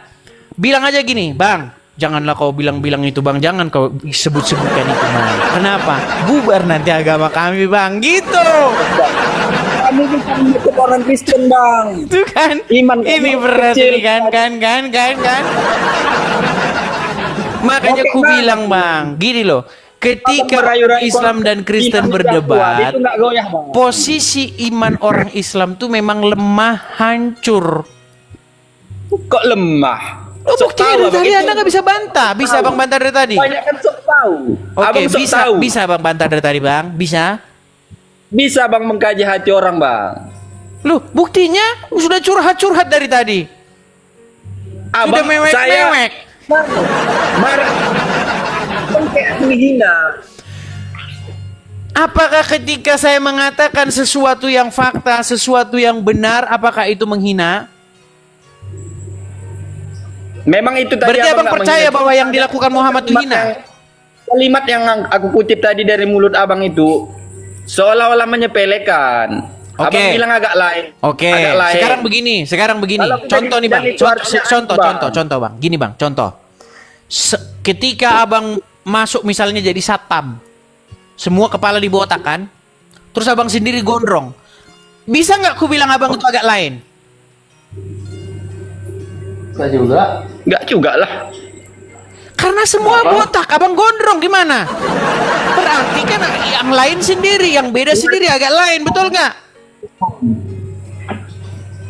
Bilang aja gini, bang, janganlah kau bilang-bilang itu bang, jangan kau sebut-sebutkan itu bang. Kenapa? Bubar nanti agama kami bang, gitu. Kami bukan orang Kristen bang. Itu kan? Iman ini berat ini kan. Makanya ku bilang bang, gini loh. Ketika Islam dan Kristen berdebat, posisi iman orang Islam tuh memang lemah, hancur. Kok lemah? Buktinya dari tadi Anda nggak bisa bantah. Bisa bang bantah dari tadi? Banyak kan sok tahu. Oke, bisa bang bantah dari tadi bang? Bisa bang mengkaji hati orang bang. Loh, buktinya sudah curhat-curhat dari tadi. Sudah mewek-mewek. Marah. Kayak menghina. Apakah ketika saya mengatakan sesuatu yang fakta, sesuatu yang benar, apakah itu menghina? Memang itu tadi. Berarti abang percaya bahwa yang dilakukan Muhammad itu hina? Kalimat yang aku kutip tadi dari mulut abang itu seolah-olah menyepelekan. Abang bilang agak lain. Oke. Sekarang begini. Contoh nih bang. Contoh bang. Gini bang. Contoh. Ketika abang masuk misalnya jadi satpam, semua kepala dibotak kan, terus abang sendiri gondrong, bisa nggak ku bilang abang itu agak lain? Nggak juga lah. Karena semua botak, abang gondrong gimana? Berarti kan yang lain sendiri, yang beda sendiri agak lain, betul nggak?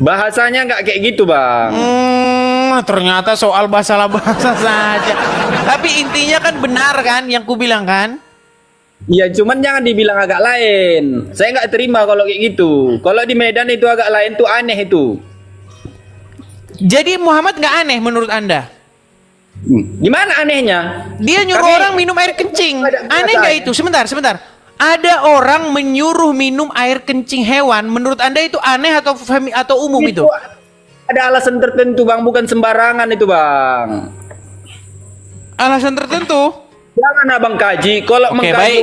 Bahasanya nggak kayak gitu bang. Ternyata soal bahasa saja. Tapi intinya kan benar kan yang ku bilang kan? Iya, cuman jangan dibilang agak lain. Saya nggak terima kalau kayak gitu. Kalau di Medan itu agak lain tuh aneh itu. Jadi Muhammad nggak aneh menurut Anda? Gimana anehnya? Dia nyuruh Tapi- orang minum air kencing. Ada- Aneh nggak itu? Sebentar. Ada orang menyuruh minum air kencing hewan. Menurut Anda itu aneh atau umum itu? Ada alasan tertentu bang, bukan sembarangan itu bang. Alasan tertentu? Jangan abang kaji. Kalau Oke, mengkaji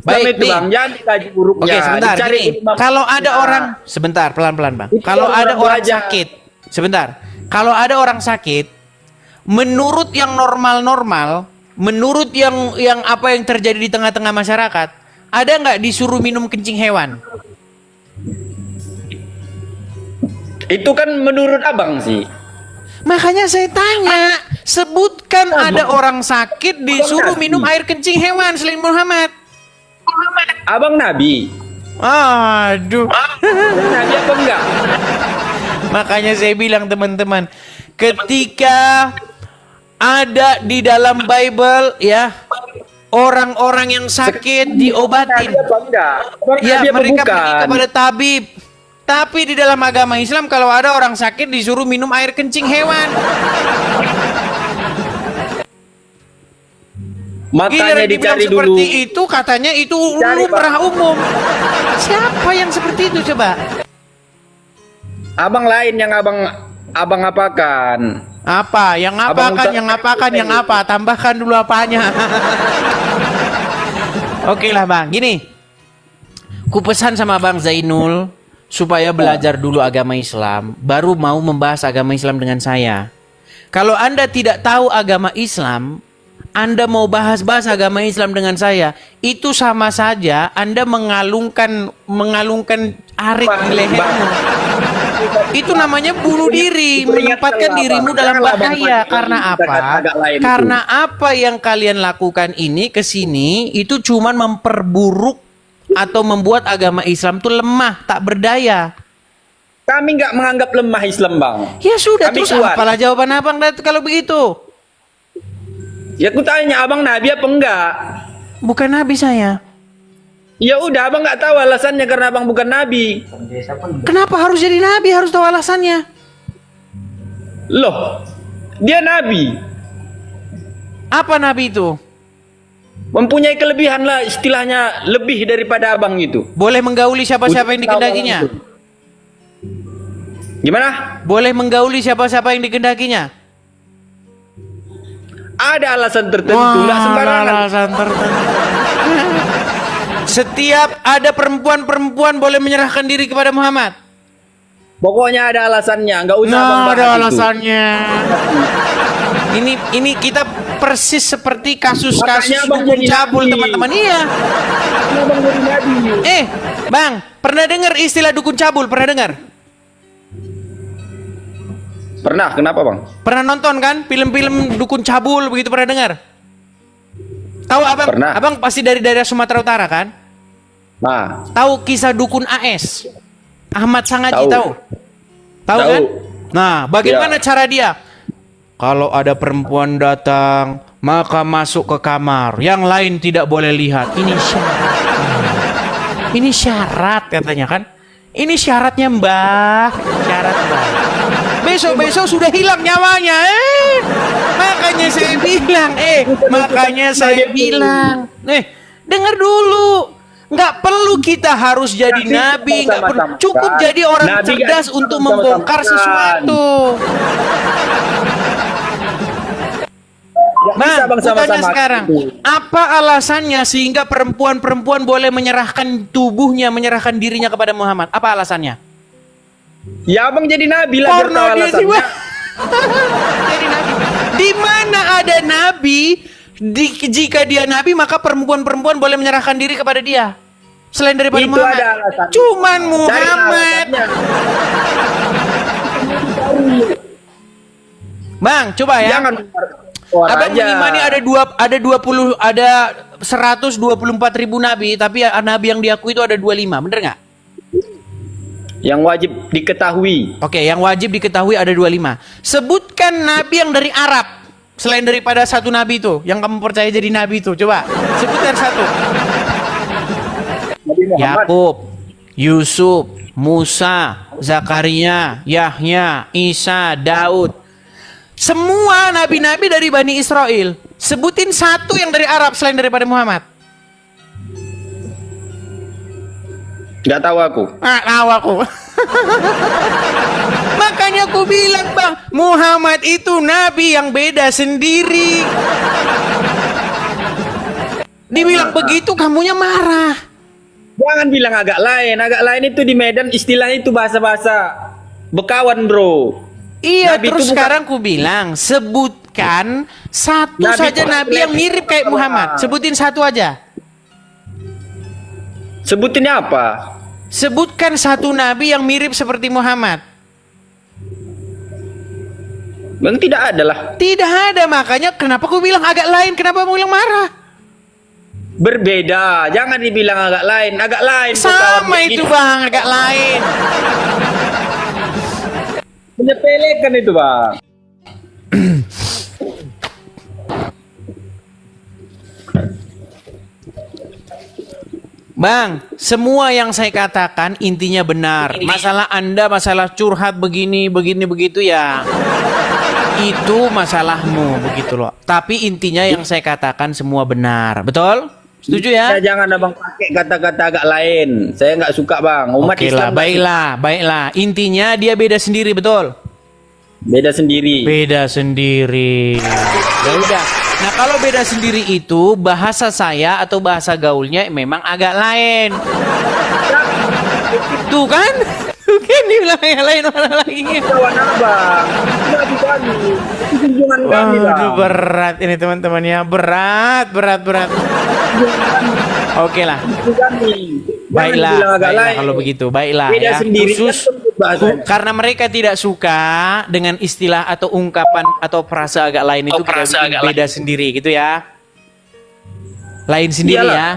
baik, itu nih. bang, jangan dikaji buruknya. Oke, sebentar. Dicari Gini, imam. kalau ada Nah, orang, sebentar, pelan-pelan bang. Itu Kalau ada orang orang belajar. sakit, sebentar. Kalau ada orang sakit, menurut yang normal-normal, menurut yang apa yang terjadi di tengah-tengah masyarakat, ada nggak disuruh minum kencing hewan? Itu kan menurut abang sih. Makanya saya tanya, sebutkan ada orang sakit disuruh minum air kencing hewan selain Muhammad. Abang Nabi. Aduh. Nabi apa enggak? Makanya saya bilang teman-teman, ketika ada di dalam Bible ya, orang-orang yang sakit diobatin. Nabi apa enggak? Abang Ya, Nabi apa mereka pergi bukan? kepada tabib. Tapi di dalam agama Islam kalau ada orang sakit disuruh minum air kencing hewan. Makanya Giliran dibilang dicari dulu. seperti itu, katanya itu Cari, lumrah umum. Siapa yang seperti itu coba? Abang lain yang abang apakan. Apa? Yang Abang apakan? ucap- Yang apakan? Yang apa? Tambahkan dulu apanya. Oke lah bang, gini. Ku pesan sama Bang Zainul supaya belajar dulu agama Islam, baru mau membahas agama Islam dengan saya. Kalau Anda tidak tahu agama Islam, Anda mau bahas-bahas agama Islam dengan saya, itu sama saja Anda mengalungkan arit di lehermu. Itu namanya bunuh diri, menempatkan dirimu dalam bahaya. Karena apa? Karena apa yang kalian lakukan ini ke sini itu cuman memperburuk atau membuat agama Islam tuh lemah, tak berdaya. Kami nggak menganggap lemah Islam bang. Ya sudah, Kami terus kuat. apalah jawaban abang kalau begitu? Ya aku tanya abang Nabi apa enggak? Bukan nabi saya. Ya udah abang nggak tahu alasannya karena abang bukan Nabi. Kenapa harus jadi nabi? Harus tahu alasannya. Loh, dia Nabi. Apa nabi itu? Mempunyai kelebihan lah istilahnya lebih daripada abang itu. Boleh menggauli siapa-siapa yang dikendakinya? Gimana? Boleh menggauli siapa-siapa yang dikendakinya? Ada alasan tertentu, nggak sembarangan. alasan tertentu. Setiap ada perempuan-perempuan boleh menyerahkan diri kepada Muhammad. Pokoknya ada alasannya, nggak usah abang Nah, bahas ada itu. alasannya. Ini kita persis seperti kasus-kasus Makanya abang dukun jadi cabul, nabi. teman-teman. Iya. Abang jadi Nabi. Bang, pernah dengar istilah dukun cabul? Pernah dengar? Pernah, kenapa bang? Pernah nonton kan film-film dukun cabul begitu, pernah dengar? Tahu abang? Pernah. Abang pasti dari daerah Sumatera Utara kan? Nah, Tahu kisah dukun AS? Ahmad Sangaji, Tahu. tahu? Tahu Tahu. kan? Nah, bagaimana Ya. cara dia? Kalau ada perempuan datang, maka masuk ke kamar. Yang lain tidak boleh lihat. Ini syarat. Ini syarat katanya kan? Ini syaratnya Mbah. Syarat Mbah. Besok-besok sudah hilang nyawanya. Makanya saya bilang. Makanya saya bilang. Dengar dulu. Nggak perlu kita harus jadi nabi, nggak perlu. Cukup jadi orang Nabi cerdas nggak untuk sama-sama membongkar kan. sesuatu. nggak bisa Bang, bang aku tanya sama-sama. sekarang, apa alasannya sehingga perempuan-perempuan boleh menyerahkan tubuhnya, menyerahkan dirinya kepada Muhammad? Apa alasannya? Ya abang jadi Nabi lah biar tahu Porno dia alasannya. juga. Jadi nabi. Di mana ada nabi? Jika dia nabi, maka perempuan-perempuan boleh menyerahkan diri kepada dia. Selain daripada Itu Muhammad. ada alasannya. Cuman Cari Muhammad. alasannya. Bang, coba ya. Jangan keluar Abang aja. mengimani ada 124.000 nabi, tapi nabi yang diakui itu ada 25, bener nggak? Yang wajib diketahui. Oke, yang wajib diketahui ada 25. Sebutkan nabi yang dari Arab. selain daripada satu nabi itu yang kamu percaya jadi nabi itu? Coba sebutkan satu. Nabi Muhammad. Yakub, Yusuf, Musa, Zakaria, Yahya, Isa, Daud. Semua nabi-nabi dari Bani Israel. Sebutin satu yang dari Arab selain daripada Muhammad. Nggak tahu aku. Tahu aku. Makanya aku bilang, Bang, Muhammad itu nabi yang beda sendiri. Dibilang begitu kamunya marah. Jangan bilang agak lain. Agak lain itu di Medan istilahnya itu bahasa-bahasa bekawan, bro. Iya, Nabi terus itu bukan- sekarang ku bilang sebutkan satu Nabi saja bukan nabi yang mirip kayak Muhammad. Sebutin satu aja. Sebutinnya apa? Sebutkan satu nabi yang mirip seperti Muhammad. Bang, tidak ada lah. Tidak ada, makanya kenapa ku bilang agak lain? Kenapa kamu bilang marah? Berbeda. Jangan dibilang agak lain. Agak lain. Sama itu, Bang, agak lain. Menyepelekan itu, Bang. Bang, semua yang saya katakan intinya benar. Masalah Anda, masalah curhat begini, begitu ya. Itu masalahmu, begitu loh. Tapi intinya yang saya katakan semua benar. Betul? Setuju ya? Jangan abang pakai kata-kata agak lain. Saya nggak suka, Bang. Umat Oke Islam lah, baiklah. Intinya dia beda sendiri, betul? beda sendiri. Beda sendiri. Ya udah. Nah, kalau beda sendiri itu bahasa saya atau bahasa gaulnya memang agak lain. Tuh kan? Kan dibilang yang lain mana lagi. Kawan abang. Nabi kami. Itu junjungan kami, Waduh, Bang. berat ini teman-teman ya. Berat. Oke lah. Itu kami. Jangan Baiklah, bilang agak baiklah lain. kalau begitu. Baiklah Beda ya. sendiri Khusus kan bahasanya. karena mereka tidak suka dengan istilah atau ungkapan atau frasa agak lain itu kita bikin beda sendiri gitu ya. Lain sendiri Iyalah. ya.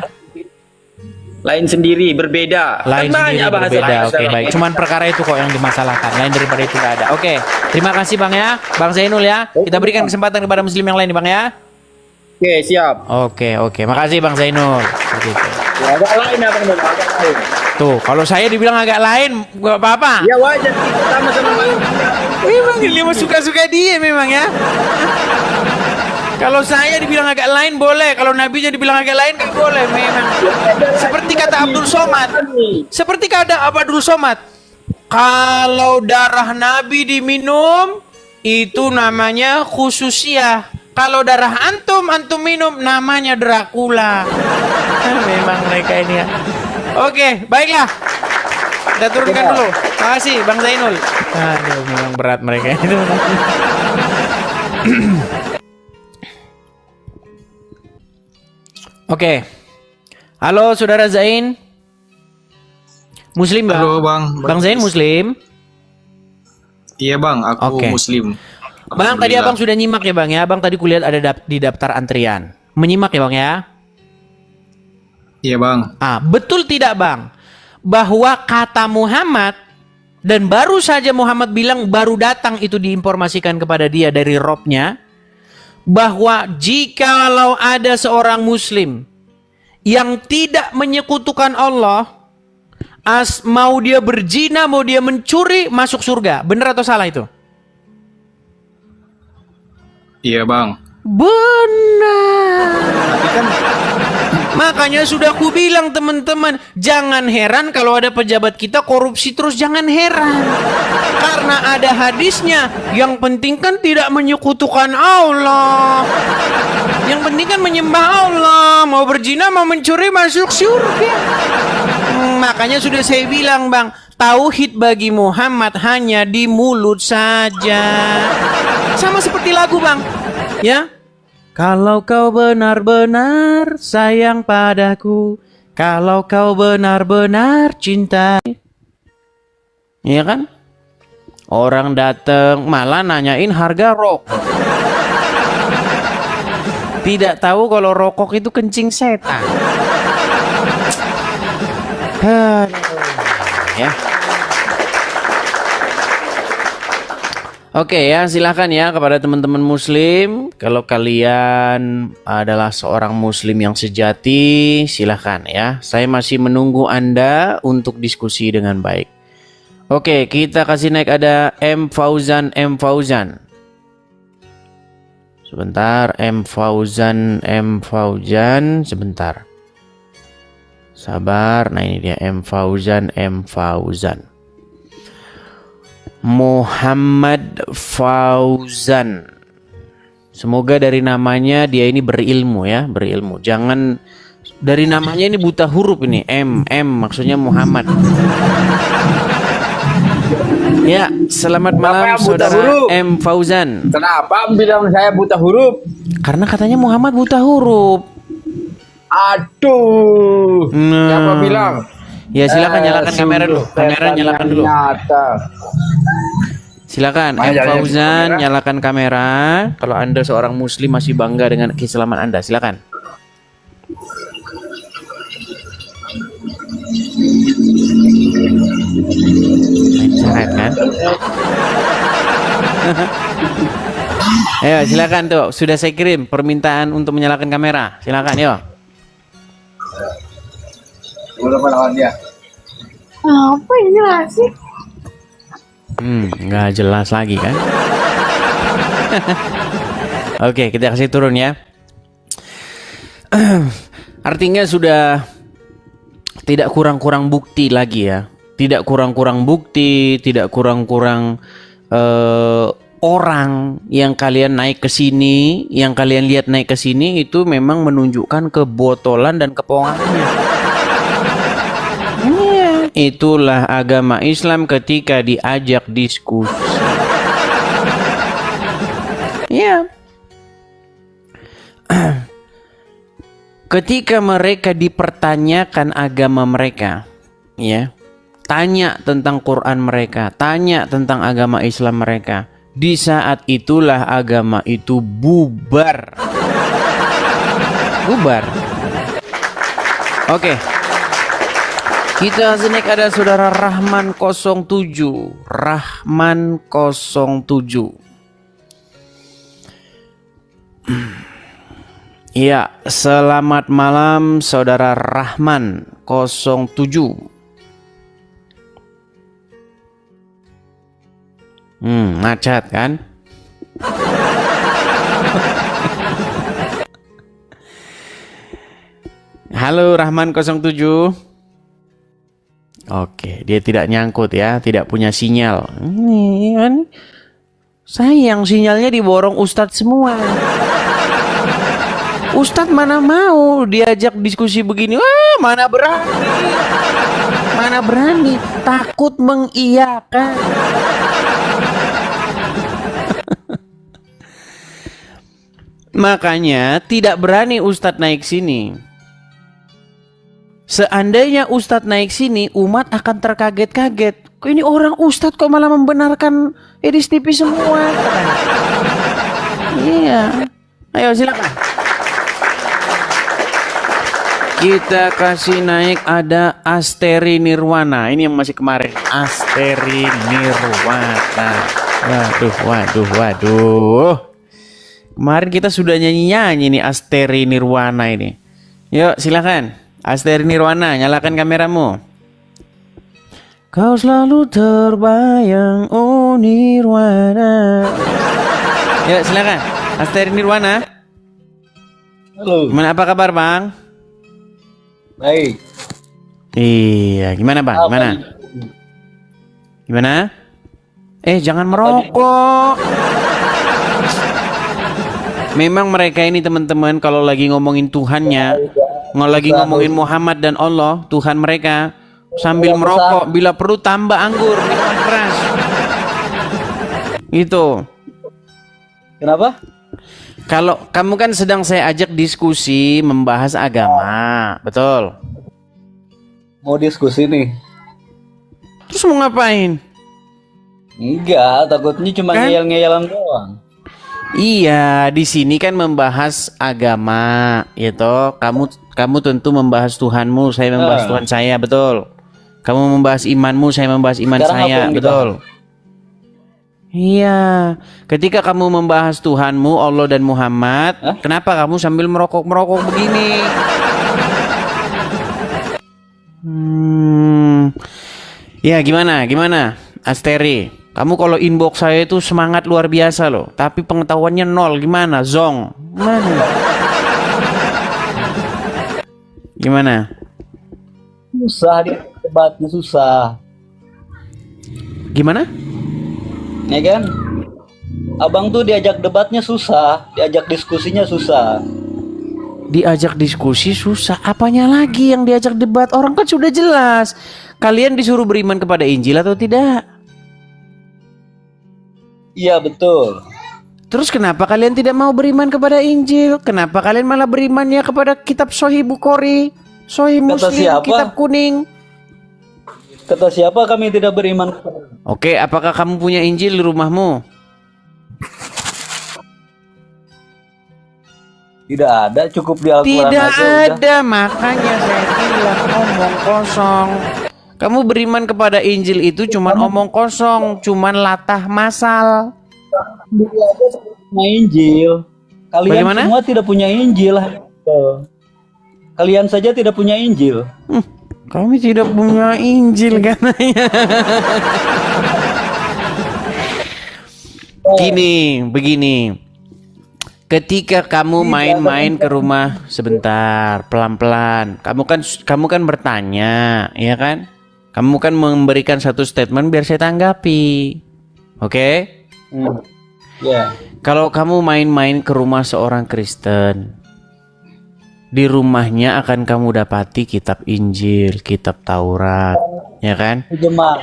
Lain sendiri, berbeda. Lain Kan sendiri banyak bahasa berbeda. bahasa Oke, lain. baik. Cuman perkara itu kok yang dimasalahkan. Lain daripada itu nggak ada. Oke. Terima kasih Bang ya. Bang Zainul ya. Kita berikan kesempatan kepada muslim yang lain nih Bang ya. Oke, siap. Oke. Makasih Bang Zainul. Begitu. Ya, agak lain abang dong, agak lain. Tuh, kalau saya dibilang agak lain, gak apa-apa. Ya wajar kita sama-sama manusia. Memang dia mah suka-suka dia memang ya. Kalau saya dibilang agak lain boleh, kalau Nabi jadi dibilang agak lain kan boleh memang. Seperti kata Abdul Somad. Seperti kata Abdul Somad. Kalau darah Nabi diminum itu namanya khususiyah. Kalau darah antum minum namanya Dracula. Memang mereka ini ya. Oke, baiklah. Kita turunkan dulu. Makasih Bang Zainul. Aduh, memang berat mereka itu. Oke. Halo Saudara Zain. Muslim Bang? Halo Bang. Bang Zain Muslim? Iya Bang, aku Oke. Muslim. Bang, tadi Alhamdulillah. Abang sudah nyimak ya Bang ya. Abang tadi kulihat ada di daftar antrian. Menyimak ya Bang ya. Iya Bang. Betul tidak Bang? Bahwa kata Muhammad dan baru saja Muhammad bilang baru datang itu diinformasikan kepada dia dari Robnya bahwa jikalau ada seorang Muslim yang tidak menyekutukan Allah, mau dia berzina, mau dia mencuri, masuk surga. Benar atau salah itu? Iya Bang. Benar. Makanya sudah ku bilang teman-teman, jangan heran kalau ada pejabat kita korupsi terus, jangan heran. Karena ada hadisnya, yang penting kan tidak menyekutukan Allah. Yang penting kan menyembah Allah, mau berzina, mau mencuri masuk surga. Makanya sudah saya bilang Bang, tauhid bagi Muhammad hanya di mulut saja. Sama seperti lagu Bang, ya. Kalau kau benar-benar sayang padaku, kalau kau benar-benar cinta, iya kan? Orang datang malah nanyain harga rokok. Tidak tahu kalau rokok itu kencing setan. Ya. Oke ya, silakan ya kepada teman-teman muslim. Kalau kalian adalah seorang muslim yang sejati, silakan ya. Saya masih menunggu Anda untuk diskusi dengan baik. Oke, kita kasih naik ada M Fauzan. Sebentar, M Fauzan, sebentar. Sabar, nah ini dia M Fauzan. Muhammad Fauzan. Semoga dari namanya dia ini berilmu ya, berilmu. Jangan dari namanya ini buta huruf ini. M maksudnya Muhammad. Ya, selamat malam saudara M Fauzan. Kenapa bilang saya buta huruf? Karena katanya Muhammad buta huruf. Aduh. Siapa bilang? Ya silakan nyalakan kamera dulu. Kamera nyalakan dulu. Silakan M Fauzan nyalakan kamera. Kalau Anda seorang muslim masih bangga dengan keislaman Anda, silakan. Mencret kan? Ayo silakan tuh, sudah saya kirim permintaan untuk menyalakan kamera. Silakan yo. Apa ini masih? Nggak jelas lagi kan? Oke, kita kasih turun ya. Artinya sudah tidak kurang-kurang bukti lagi ya. Tidak kurang-kurang bukti, tidak kurang-kurang orang yang kalian naik ke sini, yang kalian lihat naik ke sini itu memang menunjukkan kebotolan dan kepoangannya. Itulah agama Islam ketika diajak diskusi. Ya. Ketika mereka dipertanyakan agama mereka, ya. Tanya tentang Quran mereka, tanya tentang agama Islam mereka. Di saat itulah agama itu bubar. Bubar. Oke. Kita naik ada saudara Rahman 07. Rahman 07. Iya, selamat malam saudara Rahman 07. Macet kan? Halo Rahman 07. Oke, dia tidak nyangkut ya, tidak punya sinyal. Ini kan sayang sinyalnya diborong Ustadz semua. Ustadz mana mau diajak diskusi begini? Wah, mana berani. Mana berani, takut mengiyakan. Makanya tidak berani Ustadz naik sini. Seandainya Ustadz naik sini, umat akan terkaget-kaget. Kok ini orang Ustadz kok malah membenarkan Edis TV semua? Iya. Ayo silakan. Kita kasih naik ada Asteri Nirwana. Ini yang masih kemarin. Asteri Nirwana. Waduh. Kemarin kita sudah nyanyi-nyanyi nih Asteri Nirwana ini. Yuk silakan. Asteri Nirwana, nyalakan kameramu. Kau selalu terbayang, oh Nirwana. Yuk silakan, Asteri Nirwana. Halo. Gimana, apa kabar bang? Baik. Iya, gimana bang? Gimana? Gimana? Jangan merokok. Memang mereka ini teman-teman kalau lagi ngomongin Tuhannya, lagi ngomongin Muhammad dan Allah, Tuhan mereka, sambil merokok, bila perlu tambah anggur, minuman keras. Gitu. Kenapa? Kalau kamu kan sedang saya ajak diskusi membahas agama, betul? Mau diskusi nih. Terus mau ngapain? Enggak, takutnya cuma Kan? ngeyel-ngeyelan doang. Iya, di sini kan membahas agama, gitu. Kamu tentu membahas Tuhanmu, saya membahas Tuhan saya, betul. Kamu membahas imanmu, saya membahas iman Sekarang apa saya, yang betul. Iya, ketika kamu membahas Tuhanmu, Allah dan Muhammad, kenapa kamu sambil merokok-merokok begini? Ya gimana, Asteri? Kamu kalau inbox saya itu semangat luar biasa loh, tapi pengetahuannya nol. Gimana, Zong? Gimana? Susah dia debatnya susah. Gimana? Ya kan? Abang tuh diajak debatnya susah, diajak diskusinya susah. Diajak diskusi susah. Apanya lagi yang diajak debat? Orang kan sudah jelas. Kalian disuruh beriman kepada Injil atau tidak? Iya betul. Terus kenapa kalian tidak mau beriman kepada Injil? Kenapa kalian malah berimannya kepada kitab Sahih Bukhari, Sahih Muslim, siapa? kitab kuning? Kata siapa kami tidak beriman? Oke, apakah kamu punya Injil di rumahmu? Tidak ada, cukup di Al-Quran Tidak aja udah. ada, makanya saya bilang omong kosong. Kamu beriman kepada Injil itu cuman omong kosong, cuman latah masal. Punya Injil. Kalian Bagaimana? semua tidak punya Injil. Kalian saja tidak punya Injil. Kami tidak punya Injil katanya. Begini. Ketika kamu main-main ke rumah sebentar, pelan-pelan. Kamu kan bertanya, ya kan? Kamu kan memberikan satu statement biar saya tanggapi. Oke? Ya. Kalau kamu main-main ke rumah seorang Kristen, di rumahnya akan kamu dapati kitab Injil, kitab Taurat, ya kan?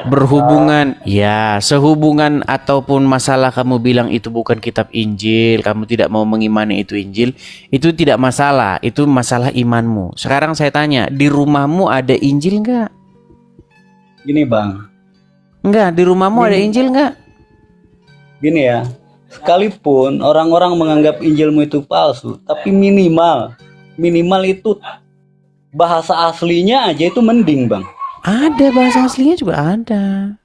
Berhubungan, ya, sehubungan ataupun masalah kamu bilang itu bukan kitab Injil, kamu tidak mau mengimani itu Injil, itu tidak masalah, itu masalah imanmu. Sekarang saya tanya, di rumahmu ada Injil nggak? Gini bang. Enggak, di rumahmu ada Injil nggak? Gini ya, sekalipun orang-orang menganggap Injilmu itu palsu, tapi minimal itu bahasa aslinya aja itu mending bang. Ada bahasa aslinya juga ada.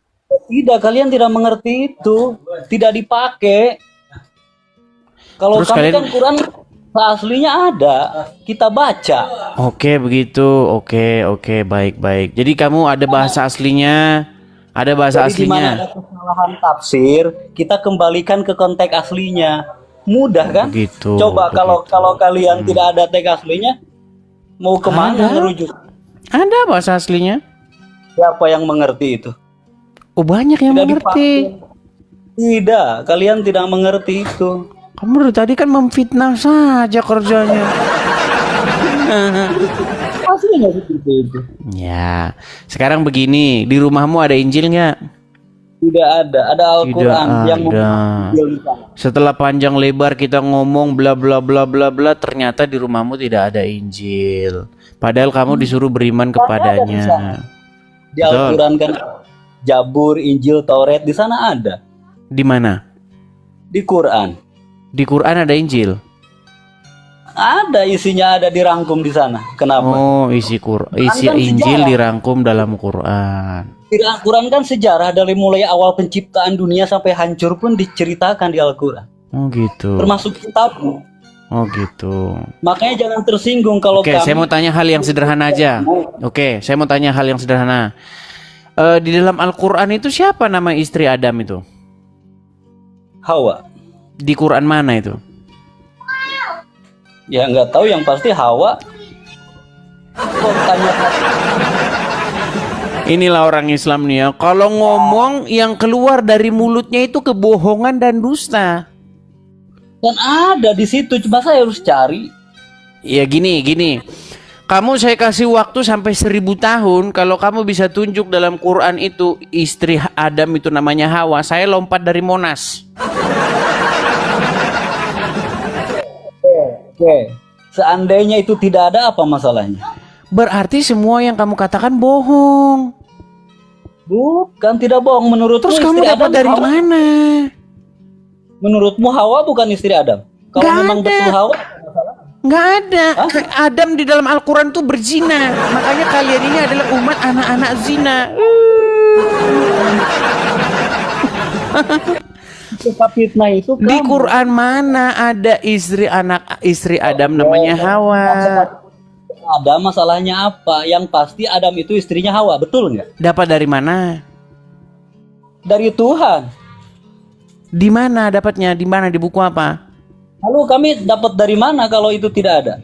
Tidak, kalian tidak mengerti itu, tidak dipakai. Kalau Terus kami kan Quran bahasa aslinya ada, kita baca. Oke begitu, oke, baik. Jadi kamu ada bahasa aslinya, ada bahasa Jadi di mana aslinya. ada kesalahan tafsir, kita kembalikan ke konteks aslinya. Mudah kan? Begitu. Coba kalau kalian tidak ada teks aslinya, mau kemana ngerujuk? Ada bahasa aslinya. Siapa yang mengerti itu? Oh banyak yang Tidak mengerti. Tidak, kalian tidak mengerti itu. Kamu dari tadi kan memfitnah saja kerjanya. Aslinya seperti itu. Ya, sekarang begini, di rumahmu ada Injil nggak? Tidak ada Al-Quran yang ada. Setelah panjang lebar kita ngomong bla bla bla bla bla, ternyata di rumahmu tidak ada Injil. Padahal kamu disuruh beriman kepadanya. Di Al-Quran kan Jabur, Injil, Taurat di sana ada. Di mana? Di Quran. Di Quran ada Injil. Ada isinya, ada dirangkum di sana. Kenapa? Oh, isi Injil dirangkum dalam Quran. Di Al-Quran kan sejarah dari mulai awal penciptaan dunia sampai hancur pun diceritakan di Al-Quran. Oh gitu. Termasuk kitabmu. Oh gitu. Makanya jangan tersinggung kalau Oke, saya mau tanya hal yang sederhana aja. Oke, saya mau tanya hal yang sederhana. Di dalam Al-Quran itu siapa nama istri Adam itu? Hawa. Di Quran mana itu? Ya nggak tahu, yang pasti Hawa. Kok tanya? Inilah orang Islam nih ya. Kalau ngomong yang keluar dari mulutnya itu kebohongan dan dusta. Dan ada di situ, cuma saya harus cari. Ya gini. Kamu saya kasih waktu sampai 1000 tahun. Kalau kamu bisa tunjuk dalam Quran itu istri Adam itu namanya Hawa, saya lompat dari Monas. Oke. Seandainya itu tidak ada, apa masalahnya? Berarti semua yang kamu katakan bohong. Bukan, tidak bohong. Menurutmu Terus kamu istri dapat Adam dari Hawa? mana? Menurutmu Hawa bukan istri Adam? Kalau Nggak memang ada. betul Hawa, Nggak ada. Adam di dalam Al-Quran tuh berzina. Makanya kalian ini adalah umat anak-anak zina. Suka fitnah itu Di kamu. Quran mana ada istri Adam namanya Hawa? Ada masalahnya apa? Yang pasti Adam itu istrinya Hawa, betul nggak? Dapat dari mana? Dari Tuhan. Di mana dapatnya? Di mana, di buku apa? Lalu kami dapat dari mana kalau itu tidak ada?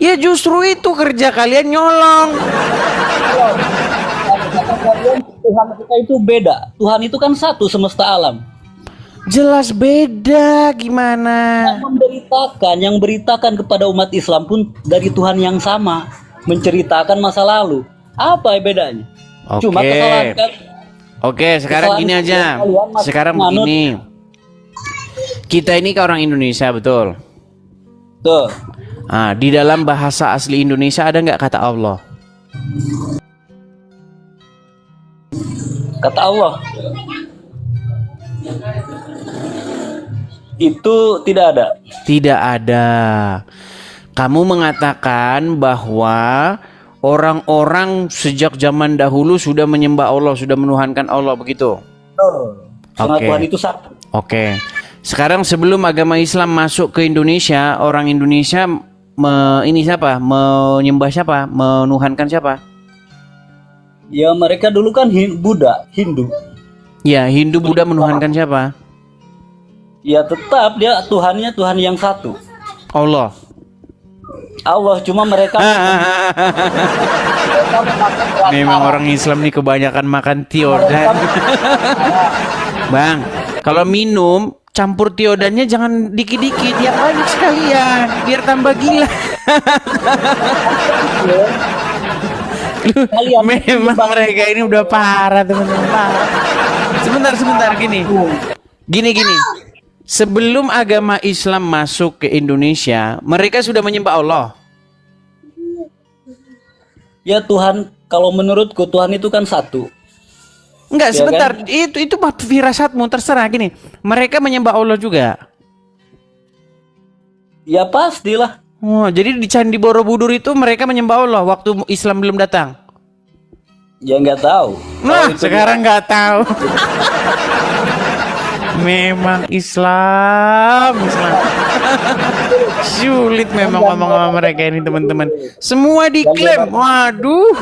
Ya justru itu kerja kalian nyolong. Kata kalian Tuhan kita itu beda. Tuhan itu kan satu semesta alam. Jelas beda gimana? Yang beritakan kepada umat Islam pun dari Tuhan yang sama, menceritakan masa lalu. Apa bedanya? Oke. Cuma kesalahan Oke, sekarang gini aja. Sekarang begini. Kita ini kan orang Indonesia, betul? Tuh. Ah, di dalam bahasa asli Indonesia ada nggak kata Allah? Kata Allah. Itu tidak ada. Tidak ada. Kamu mengatakan bahwa orang-orang sejak zaman dahulu sudah menyembah Allah, sudah menuhankan Allah, begitu? Karena Oke. Tuhan itu satu. Oke. Sekarang sebelum agama Islam masuk ke Indonesia, orang Indonesia ini siapa? Menyembah siapa? Menuhankan siapa? Ya mereka dulu kan Buddha, Hindu. Ya, Hindu Buddha menuhankan siapa? Ya tetap dia Tuhannya Tuhan yang satu. Allah. Allah, cuma mereka Memang orang Islam nih kebanyakan makan tiodan. Bang, kalau minum campur tiodannya jangan dikit-dikit, yang banyak sekalian biar tambah gila. Memang mereka ini udah parah, teman-teman. Sebentar gini. Gini. Sebelum agama Islam masuk ke Indonesia, mereka sudah menyembah Allah. ya Tuhan, kalau menurutku Tuhan itu kan satu. Enggak, Ya sebentar. kan? Itu firasatmu, terserah gini. Mereka menyembah Allah juga. Ya pastilah. Oh, jadi di Candi Borobudur itu mereka menyembah Allah waktu Islam belum datang. Ya nggak tahu. Nah, sekarang nggak tahu. Memang Islam. Sulit memang ngomong sama mereka ini, teman-teman. Semua diklaim. Waduh.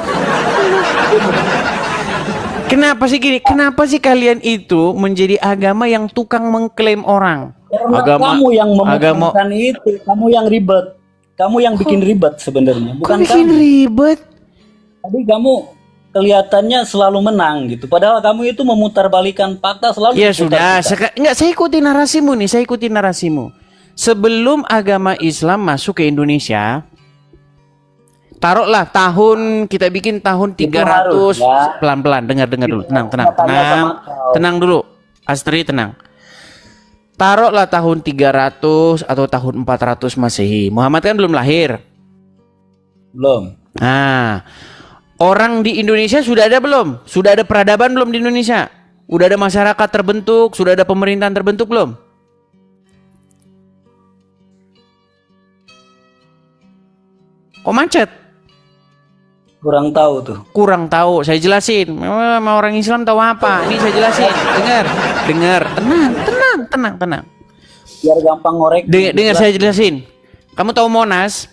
Kenapa sih gini? Kenapa sih kalian itu menjadi agama yang tukang mengklaim orang? Karena Agama kamu yang memutuskan itu, kamu yang ribet, kamu yang bikin ribet sebenarnya, bukan bikin kamu. ribet. Tapi kamu kelihatannya selalu menang gitu, padahal kamu itu memutarbalikan fakta selalu. Ya sudah, diputar-putar. enggak, saya ikuti narasimu nih, saya ikuti narasimu. Sebelum agama Islam masuk ke Indonesia, taruhlah tahun, kita bikin tahun 300, ya. pelan-pelan, dengar dulu, tenang dulu, Astri tenang. Taruhlah tahun 300 atau tahun 400 Masehi. Muhammad kan belum lahir. Belum. Nah, orang di Indonesia sudah ada belum? Sudah ada peradaban belum di Indonesia? Udah ada masyarakat terbentuk? Sudah ada pemerintahan terbentuk belum? Kok macet? Kurang tahu tuh. Kurang tahu, saya jelasin. Memang orang Islam tahu apa? Ini saya jelasin. Dengar. Tenang. Biar gampang ngorek. Dengar saya jelasin. Kamu tahu Monas?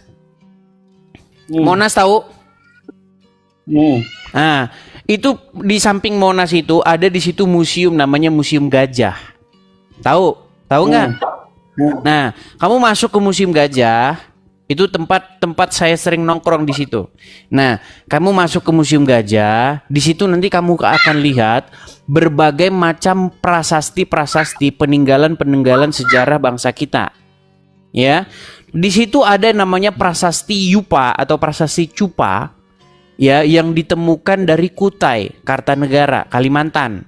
Monas tahu? Nah, itu di samping Monas itu ada di situ museum namanya Museum Gajah. Tahu? Tahu nggak? Nah, kamu masuk ke Museum Gajah, itu tempat saya sering nongkrong di situ. Nah, kamu masuk ke Museum Gajah, di situ nanti kamu akan lihat berbagai macam prasasti peninggalan sejarah bangsa kita. Ya. Di situ ada namanya prasasti Yupa atau prasasti Cupa, ya, yang ditemukan dari Kutai, Kartanegara, Kalimantan.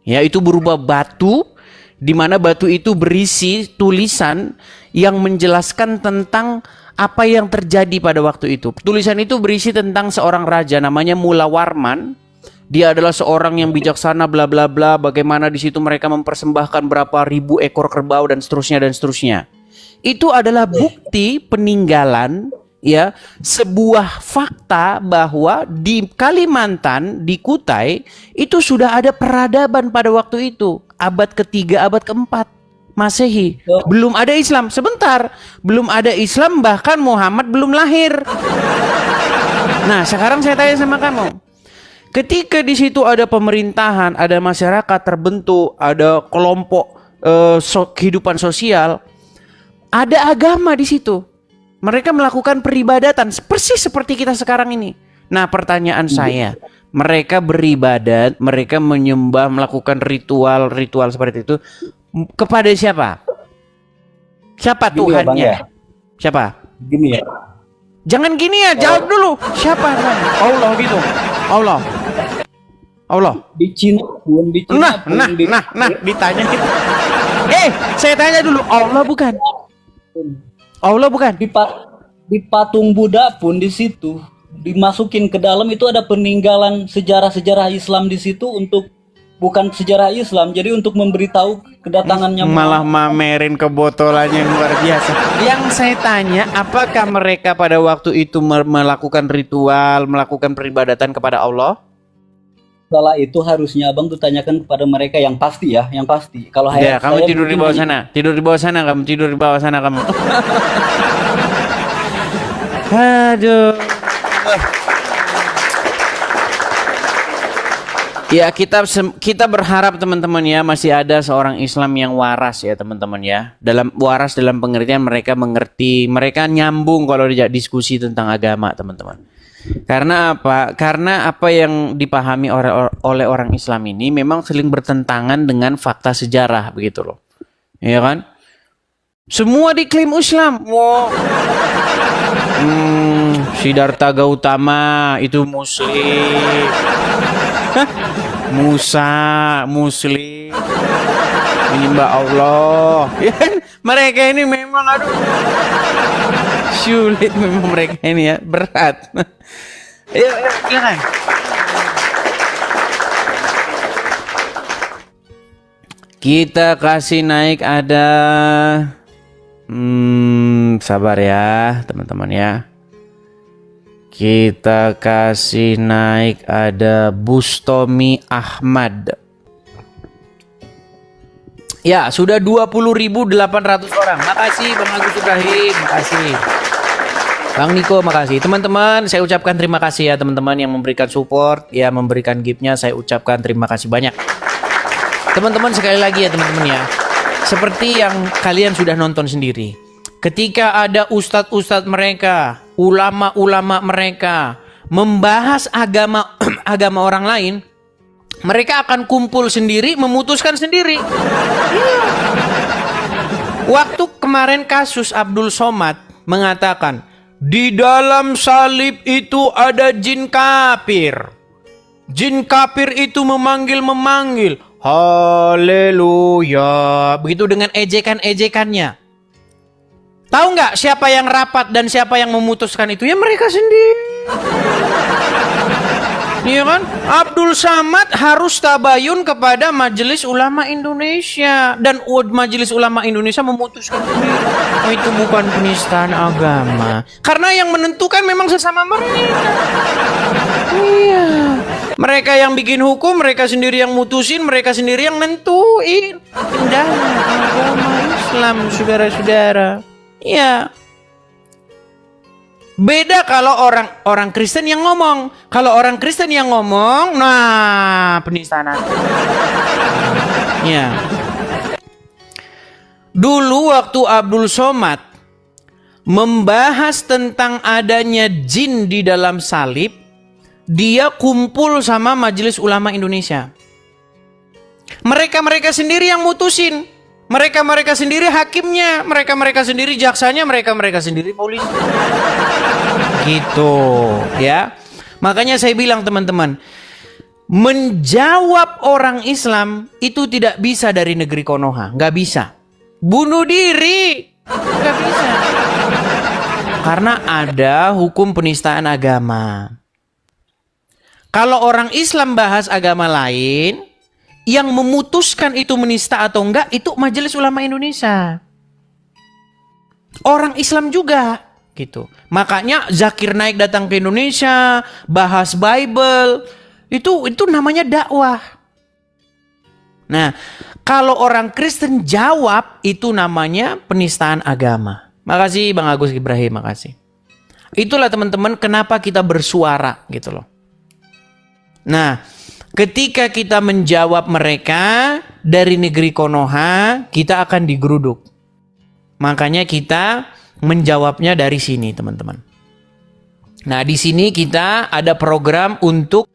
Ya, itu berupa batu, di mana batu itu berisi tulisan yang menjelaskan tentang apa yang terjadi pada waktu itu. Tulisan itu berisi tentang seorang raja namanya Mula Warman. Dia adalah seorang yang bijaksana, bla bla bla. Bagaimana di situ mereka mempersembahkan berapa ribu ekor kerbau dan seterusnya. Itu adalah bukti peninggalan, ya, sebuah fakta bahwa di Kalimantan, di Kutai itu sudah ada peradaban pada waktu itu. abad ketiga, abad keempat Masehi. Oh. Belum ada Islam. Sebentar, belum ada Islam, bahkan Muhammad belum lahir. Nah, sekarang saya tanya sama kamu. Ketika di situ ada pemerintahan, ada masyarakat terbentuk, ada kelompok kehidupan sosial, ada agama di situ. Mereka melakukan peribadatan persis seperti kita sekarang ini. Nah, pertanyaan saya, mereka beribadat, mereka menyembah, melakukan ritual-ritual seperti itu kepada siapa? Siapa Gini ya, Bang, Tuhannya? ya. Siapa? Gini ya. Jangan gini ya, jawab dulu. Siapa Tuhan? Allah gitu. Allah. Allah. Di Cina pun, Ditanya gitu. Saya tanya dulu, Allah bukan? Allah bukan? Di patung Buddha pun di situ dimasukin ke dalam itu ada peninggalan sejarah-sejarah Islam di situ, untuk bukan sejarah Islam, jadi untuk memberitahu kedatangannya malah mamerin kebotolannya yang luar biasa. Yang saya tanya, apakah mereka pada waktu itu melakukan ritual, melakukan peribadatan kepada Allah? Salah itu harusnya abang tuh tanyakan kepada mereka yang pasti ya, yang pasti. Kalau Ya, kamu saya tidur di bawah sana, tidur di bawah sana, kamu tidur di bawah sana kamu. Aduh. Ya, kita berharap teman-teman ya, masih ada seorang Islam yang waras ya teman-teman ya. Waras dalam pengertian mereka mengerti, mereka nyambung kalau diajak diskusi tentang agama teman-teman. Karena apa? Karena apa yang dipahami oleh orang Islam ini memang saling bertentangan dengan fakta sejarah begitu loh. Ya kan? Semua diklaim Islam. Wow. Siddhartha Gautama itu muslim. Musa muslim, menyembah Allah. Ya kan? Mereka ini memang aduh sulit memang mereka ini ya, berat. Ayo, silakan. Kita kasih naik ada sabar ya teman-teman ya. Kita kasih naik ada Bustomi Ahmad. Ya, sudah 20.800 orang. Makasih Bang Agus Ibrahim, makasih. Bang Niko, makasih. Teman-teman, saya ucapkan terima kasih ya teman-teman yang memberikan support, ya memberikan gift-nya, saya ucapkan terima kasih banyak. Teman-teman, sekali lagi ya teman-teman ya. Seperti yang kalian sudah nonton sendiri. Ketika ada ustadz-ustadz mereka, ulama-ulama mereka membahas agama agama orang lain, mereka akan kumpul sendiri, memutuskan sendiri. Waktu kemarin kasus Abdul Somad mengatakan, di dalam salib itu ada jin kafir. Jin kafir itu memanggil-memanggil. Haleluya. Begitu dengan ejekan-ejekannya. Tahu nggak siapa yang rapat dan siapa yang memutuskan itu? Ya mereka sendiri. Iya kan? Abdul Somad harus tabayun kepada Majelis Ulama Indonesia, dan Majelis Ulama Indonesia memutuskan sendiri. Oh, itu bukan penistaan agama. Karena yang menentukan memang sesama mereka. Iya. Mereka yang bikin hukum, mereka sendiri yang mutusin, mereka sendiri yang nentuin. Indahnya agama Islam, saudara-saudara. Iya. Beda kalau orang Kristen yang ngomong. Kalau orang Kristen yang ngomong, nah penistaan. Ya. Dulu waktu Abdul Somad membahas tentang adanya jin di dalam salib, dia kumpul sama Majelis Ulama Indonesia. Mereka sendiri yang mutusin. Mereka sendiri hakimnya, mereka sendiri jaksanya, mereka sendiri polisi. Gitu, ya. Makanya saya bilang teman-teman, menjawab orang Islam itu tidak bisa dari negeri Konoha, nggak bisa. Bunuh diri, nggak bisa. Karena ada hukum penistaan agama. Kalau orang Islam bahas agama lain, yang memutuskan itu menista atau enggak itu Majelis Ulama Indonesia. Orang Islam juga gitu. Makanya Zakir Naik datang ke Indonesia, bahas Bible. Itu namanya dakwah. Nah, kalau orang Kristen jawab, itu namanya penistaan agama. Makasih Bang Agus Ibrahim, makasih. Itulah teman-teman kenapa kita bersuara gitu loh. Nah, ketika kita menjawab mereka dari negeri Konoha, kita akan digeruduk. Makanya kita menjawabnya dari sini, teman-teman. Nah, di sini kita ada program untuk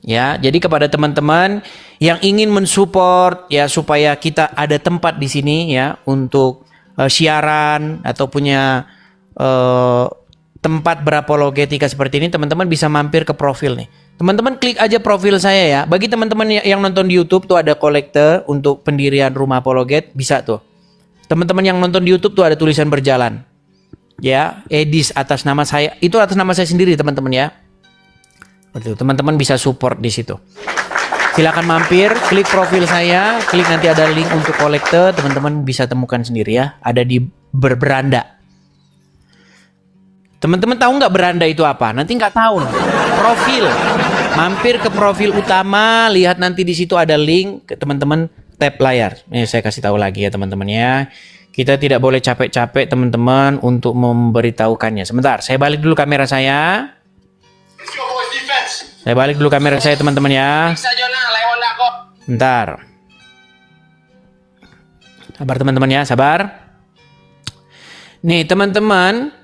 ya. Jadi kepada teman-teman yang ingin mensupport ya supaya kita ada tempat di sini ya untuk siaran atau punya tempat berapologetika seperti ini, teman-teman bisa mampir ke profil nih. Teman-teman klik aja profil saya ya. Bagi teman-teman yang nonton di YouTube tuh ada kolekte untuk pendirian rumah apologet, bisa tuh. Teman-teman yang nonton di YouTube tuh ada tulisan berjalan. Ya, Edis atas nama saya. Itu atas nama saya sendiri, teman-teman ya. Betul, teman-teman bisa support di situ. Silakan mampir, klik profil saya, klik nanti ada link untuk kolekte, teman-teman bisa temukan sendiri ya. Ada di beranda. Teman-teman tahu nggak beranda itu apa? Nanti nggak tahu. Profil. Mampir ke profil utama, lihat nanti di situ ada link, ke teman-teman tap layar. Ini saya kasih tahu lagi ya teman-teman ya. Kita tidak boleh capek-capek teman-teman untuk memberitahukannya. Sebentar, saya balik dulu kamera saya. Saya balik dulu kamera saya teman-teman ya. Bentar. Sabar teman-teman ya, sabar. Nih teman-teman,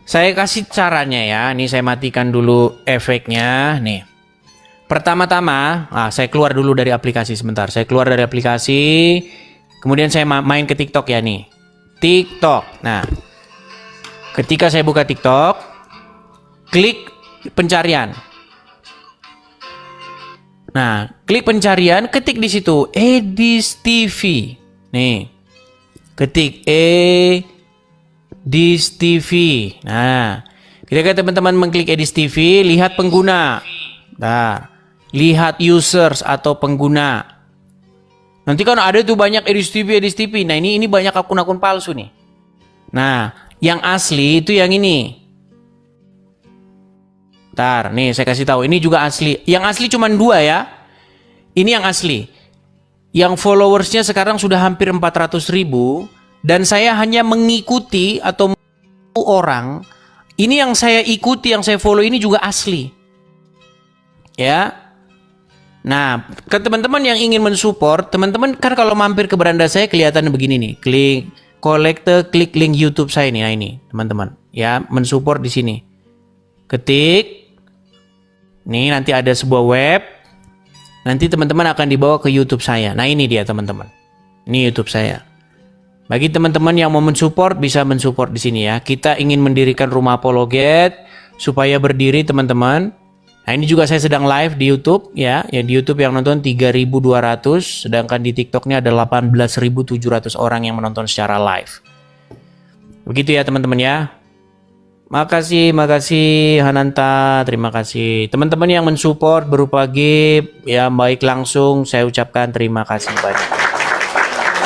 saya kasih caranya ya. Nih saya matikan dulu efeknya. Nih. Pertama-tama, saya keluar dulu dari aplikasi sebentar. Saya keluar dari aplikasi. Kemudian saya main ke TikTok ya nih. TikTok. Nah, ketika saya buka TikTok, klik pencarian. Nah, klik pencarian, ketik di situ Edis TV. Nih. Ketik Edis TV. Nah, ketika teman-teman mengklik Edis TV, lihat pengguna. Nah, lihat users atau pengguna. Nanti kan ada tuh banyak Edis TV. Nah, ini banyak akun-akun palsu nih. Nah, yang asli itu yang ini. Ntar, nih saya kasih tahu. Ini juga asli. Yang asli cuma 2 ya. Ini yang asli. Yang followersnya sekarang sudah hampir 400.000. Dan saya hanya mengikuti atau orang. Ini yang saya ikuti, yang saya follow ini juga asli. Ya. Nah, ke teman-teman yang ingin mensupport, teman-teman kan kalau mampir ke beranda saya kelihatan begini nih. Klik kolekte, klik link YouTube saya nih. Nah ini, teman-teman. Ya, mensupport di sini. Ketik. Nih nanti ada sebuah web. Nanti teman-teman akan dibawa ke YouTube saya. Nah ini dia teman-teman. Ini YouTube saya. Bagi teman-teman yang mau mensupport bisa mensupport di sini ya. Kita ingin mendirikan rumah apologet supaya berdiri teman-teman. Nah ini juga saya sedang live di YouTube ya. Ya di YouTube yang nonton 3.200, sedangkan di TikToknya ada 18.700 orang yang menonton secara live. Begitu ya teman-teman ya. Makasih Hananta, terima kasih. Teman-teman yang mensupport berupa gift, ya baik langsung saya ucapkan terima kasih banyak.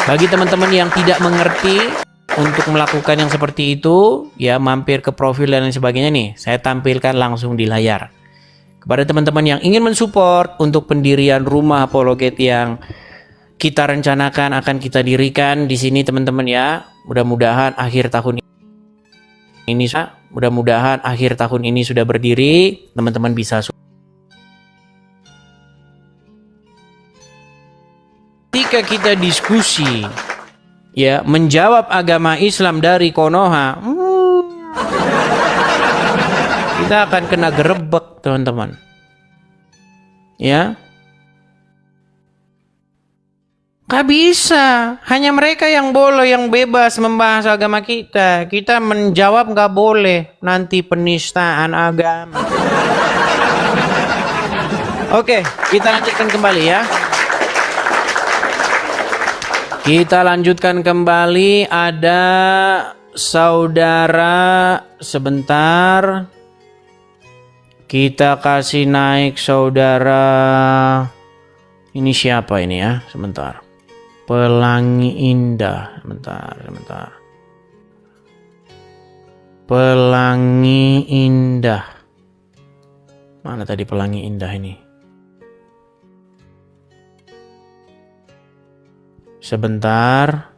Bagi teman-teman yang tidak mengerti untuk melakukan yang seperti itu, ya mampir ke profil dan lain sebagainya nih, saya tampilkan langsung di layar. Kepada teman-teman yang ingin mensupport untuk pendirian rumah apologet yang kita rencanakan akan kita dirikan di sini teman-teman ya. Mudah-mudahan akhir tahun ini sudah berdiri, teman-teman bisa. Ketika kita diskusi, ya menjawab agama Islam dari Konoha, kita akan kena gerebek teman-teman. Ya, gak bisa. Hanya mereka yang boleh, yang bebas membahas agama kita. Kita menjawab gak boleh. Nanti penistaan agama. Oke, kita lanjutkan kembali ya. Kita lanjutkan kembali. Ada saudara, sebentar. Kita kasih naik saudara. Ini siapa ini ya? Sebentar. Pelangi Indah. Sebentar. Pelangi Indah. Mana tadi Pelangi Indah ini? Sebentar.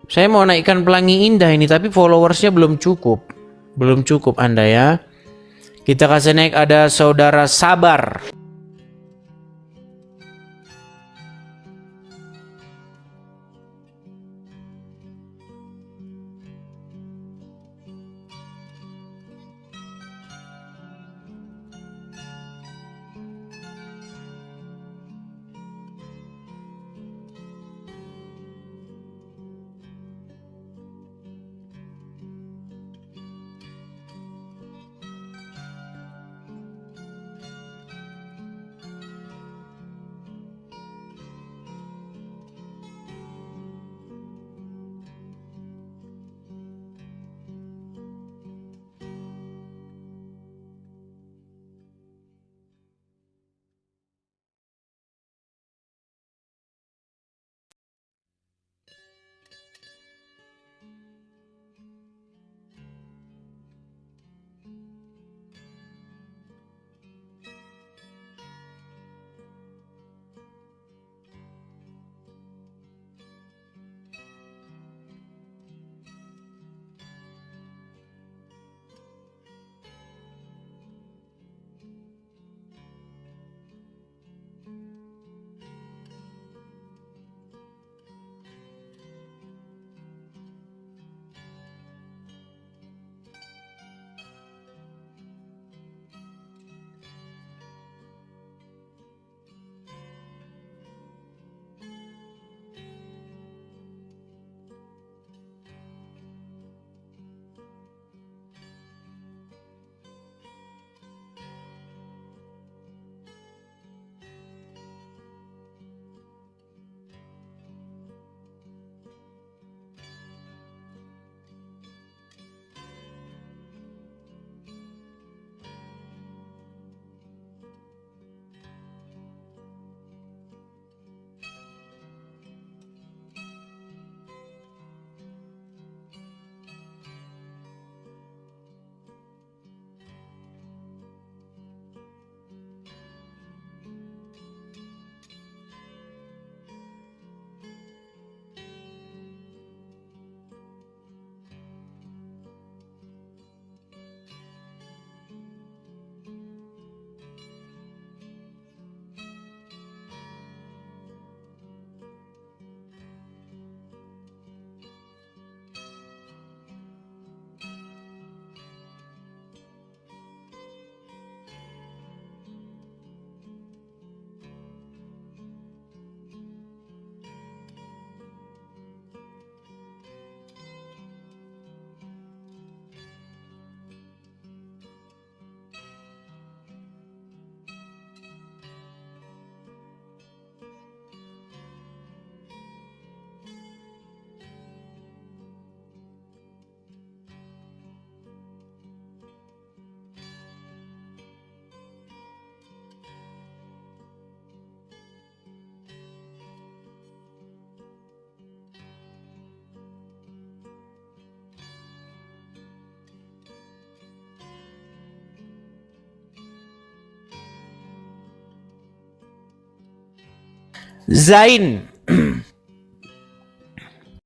Saya mau naikkan Pelangi Indah ini, tapi followersnya belum cukup. Belum cukup Anda ya. Kita kasih naik, ada Saudara Sabar. Zain.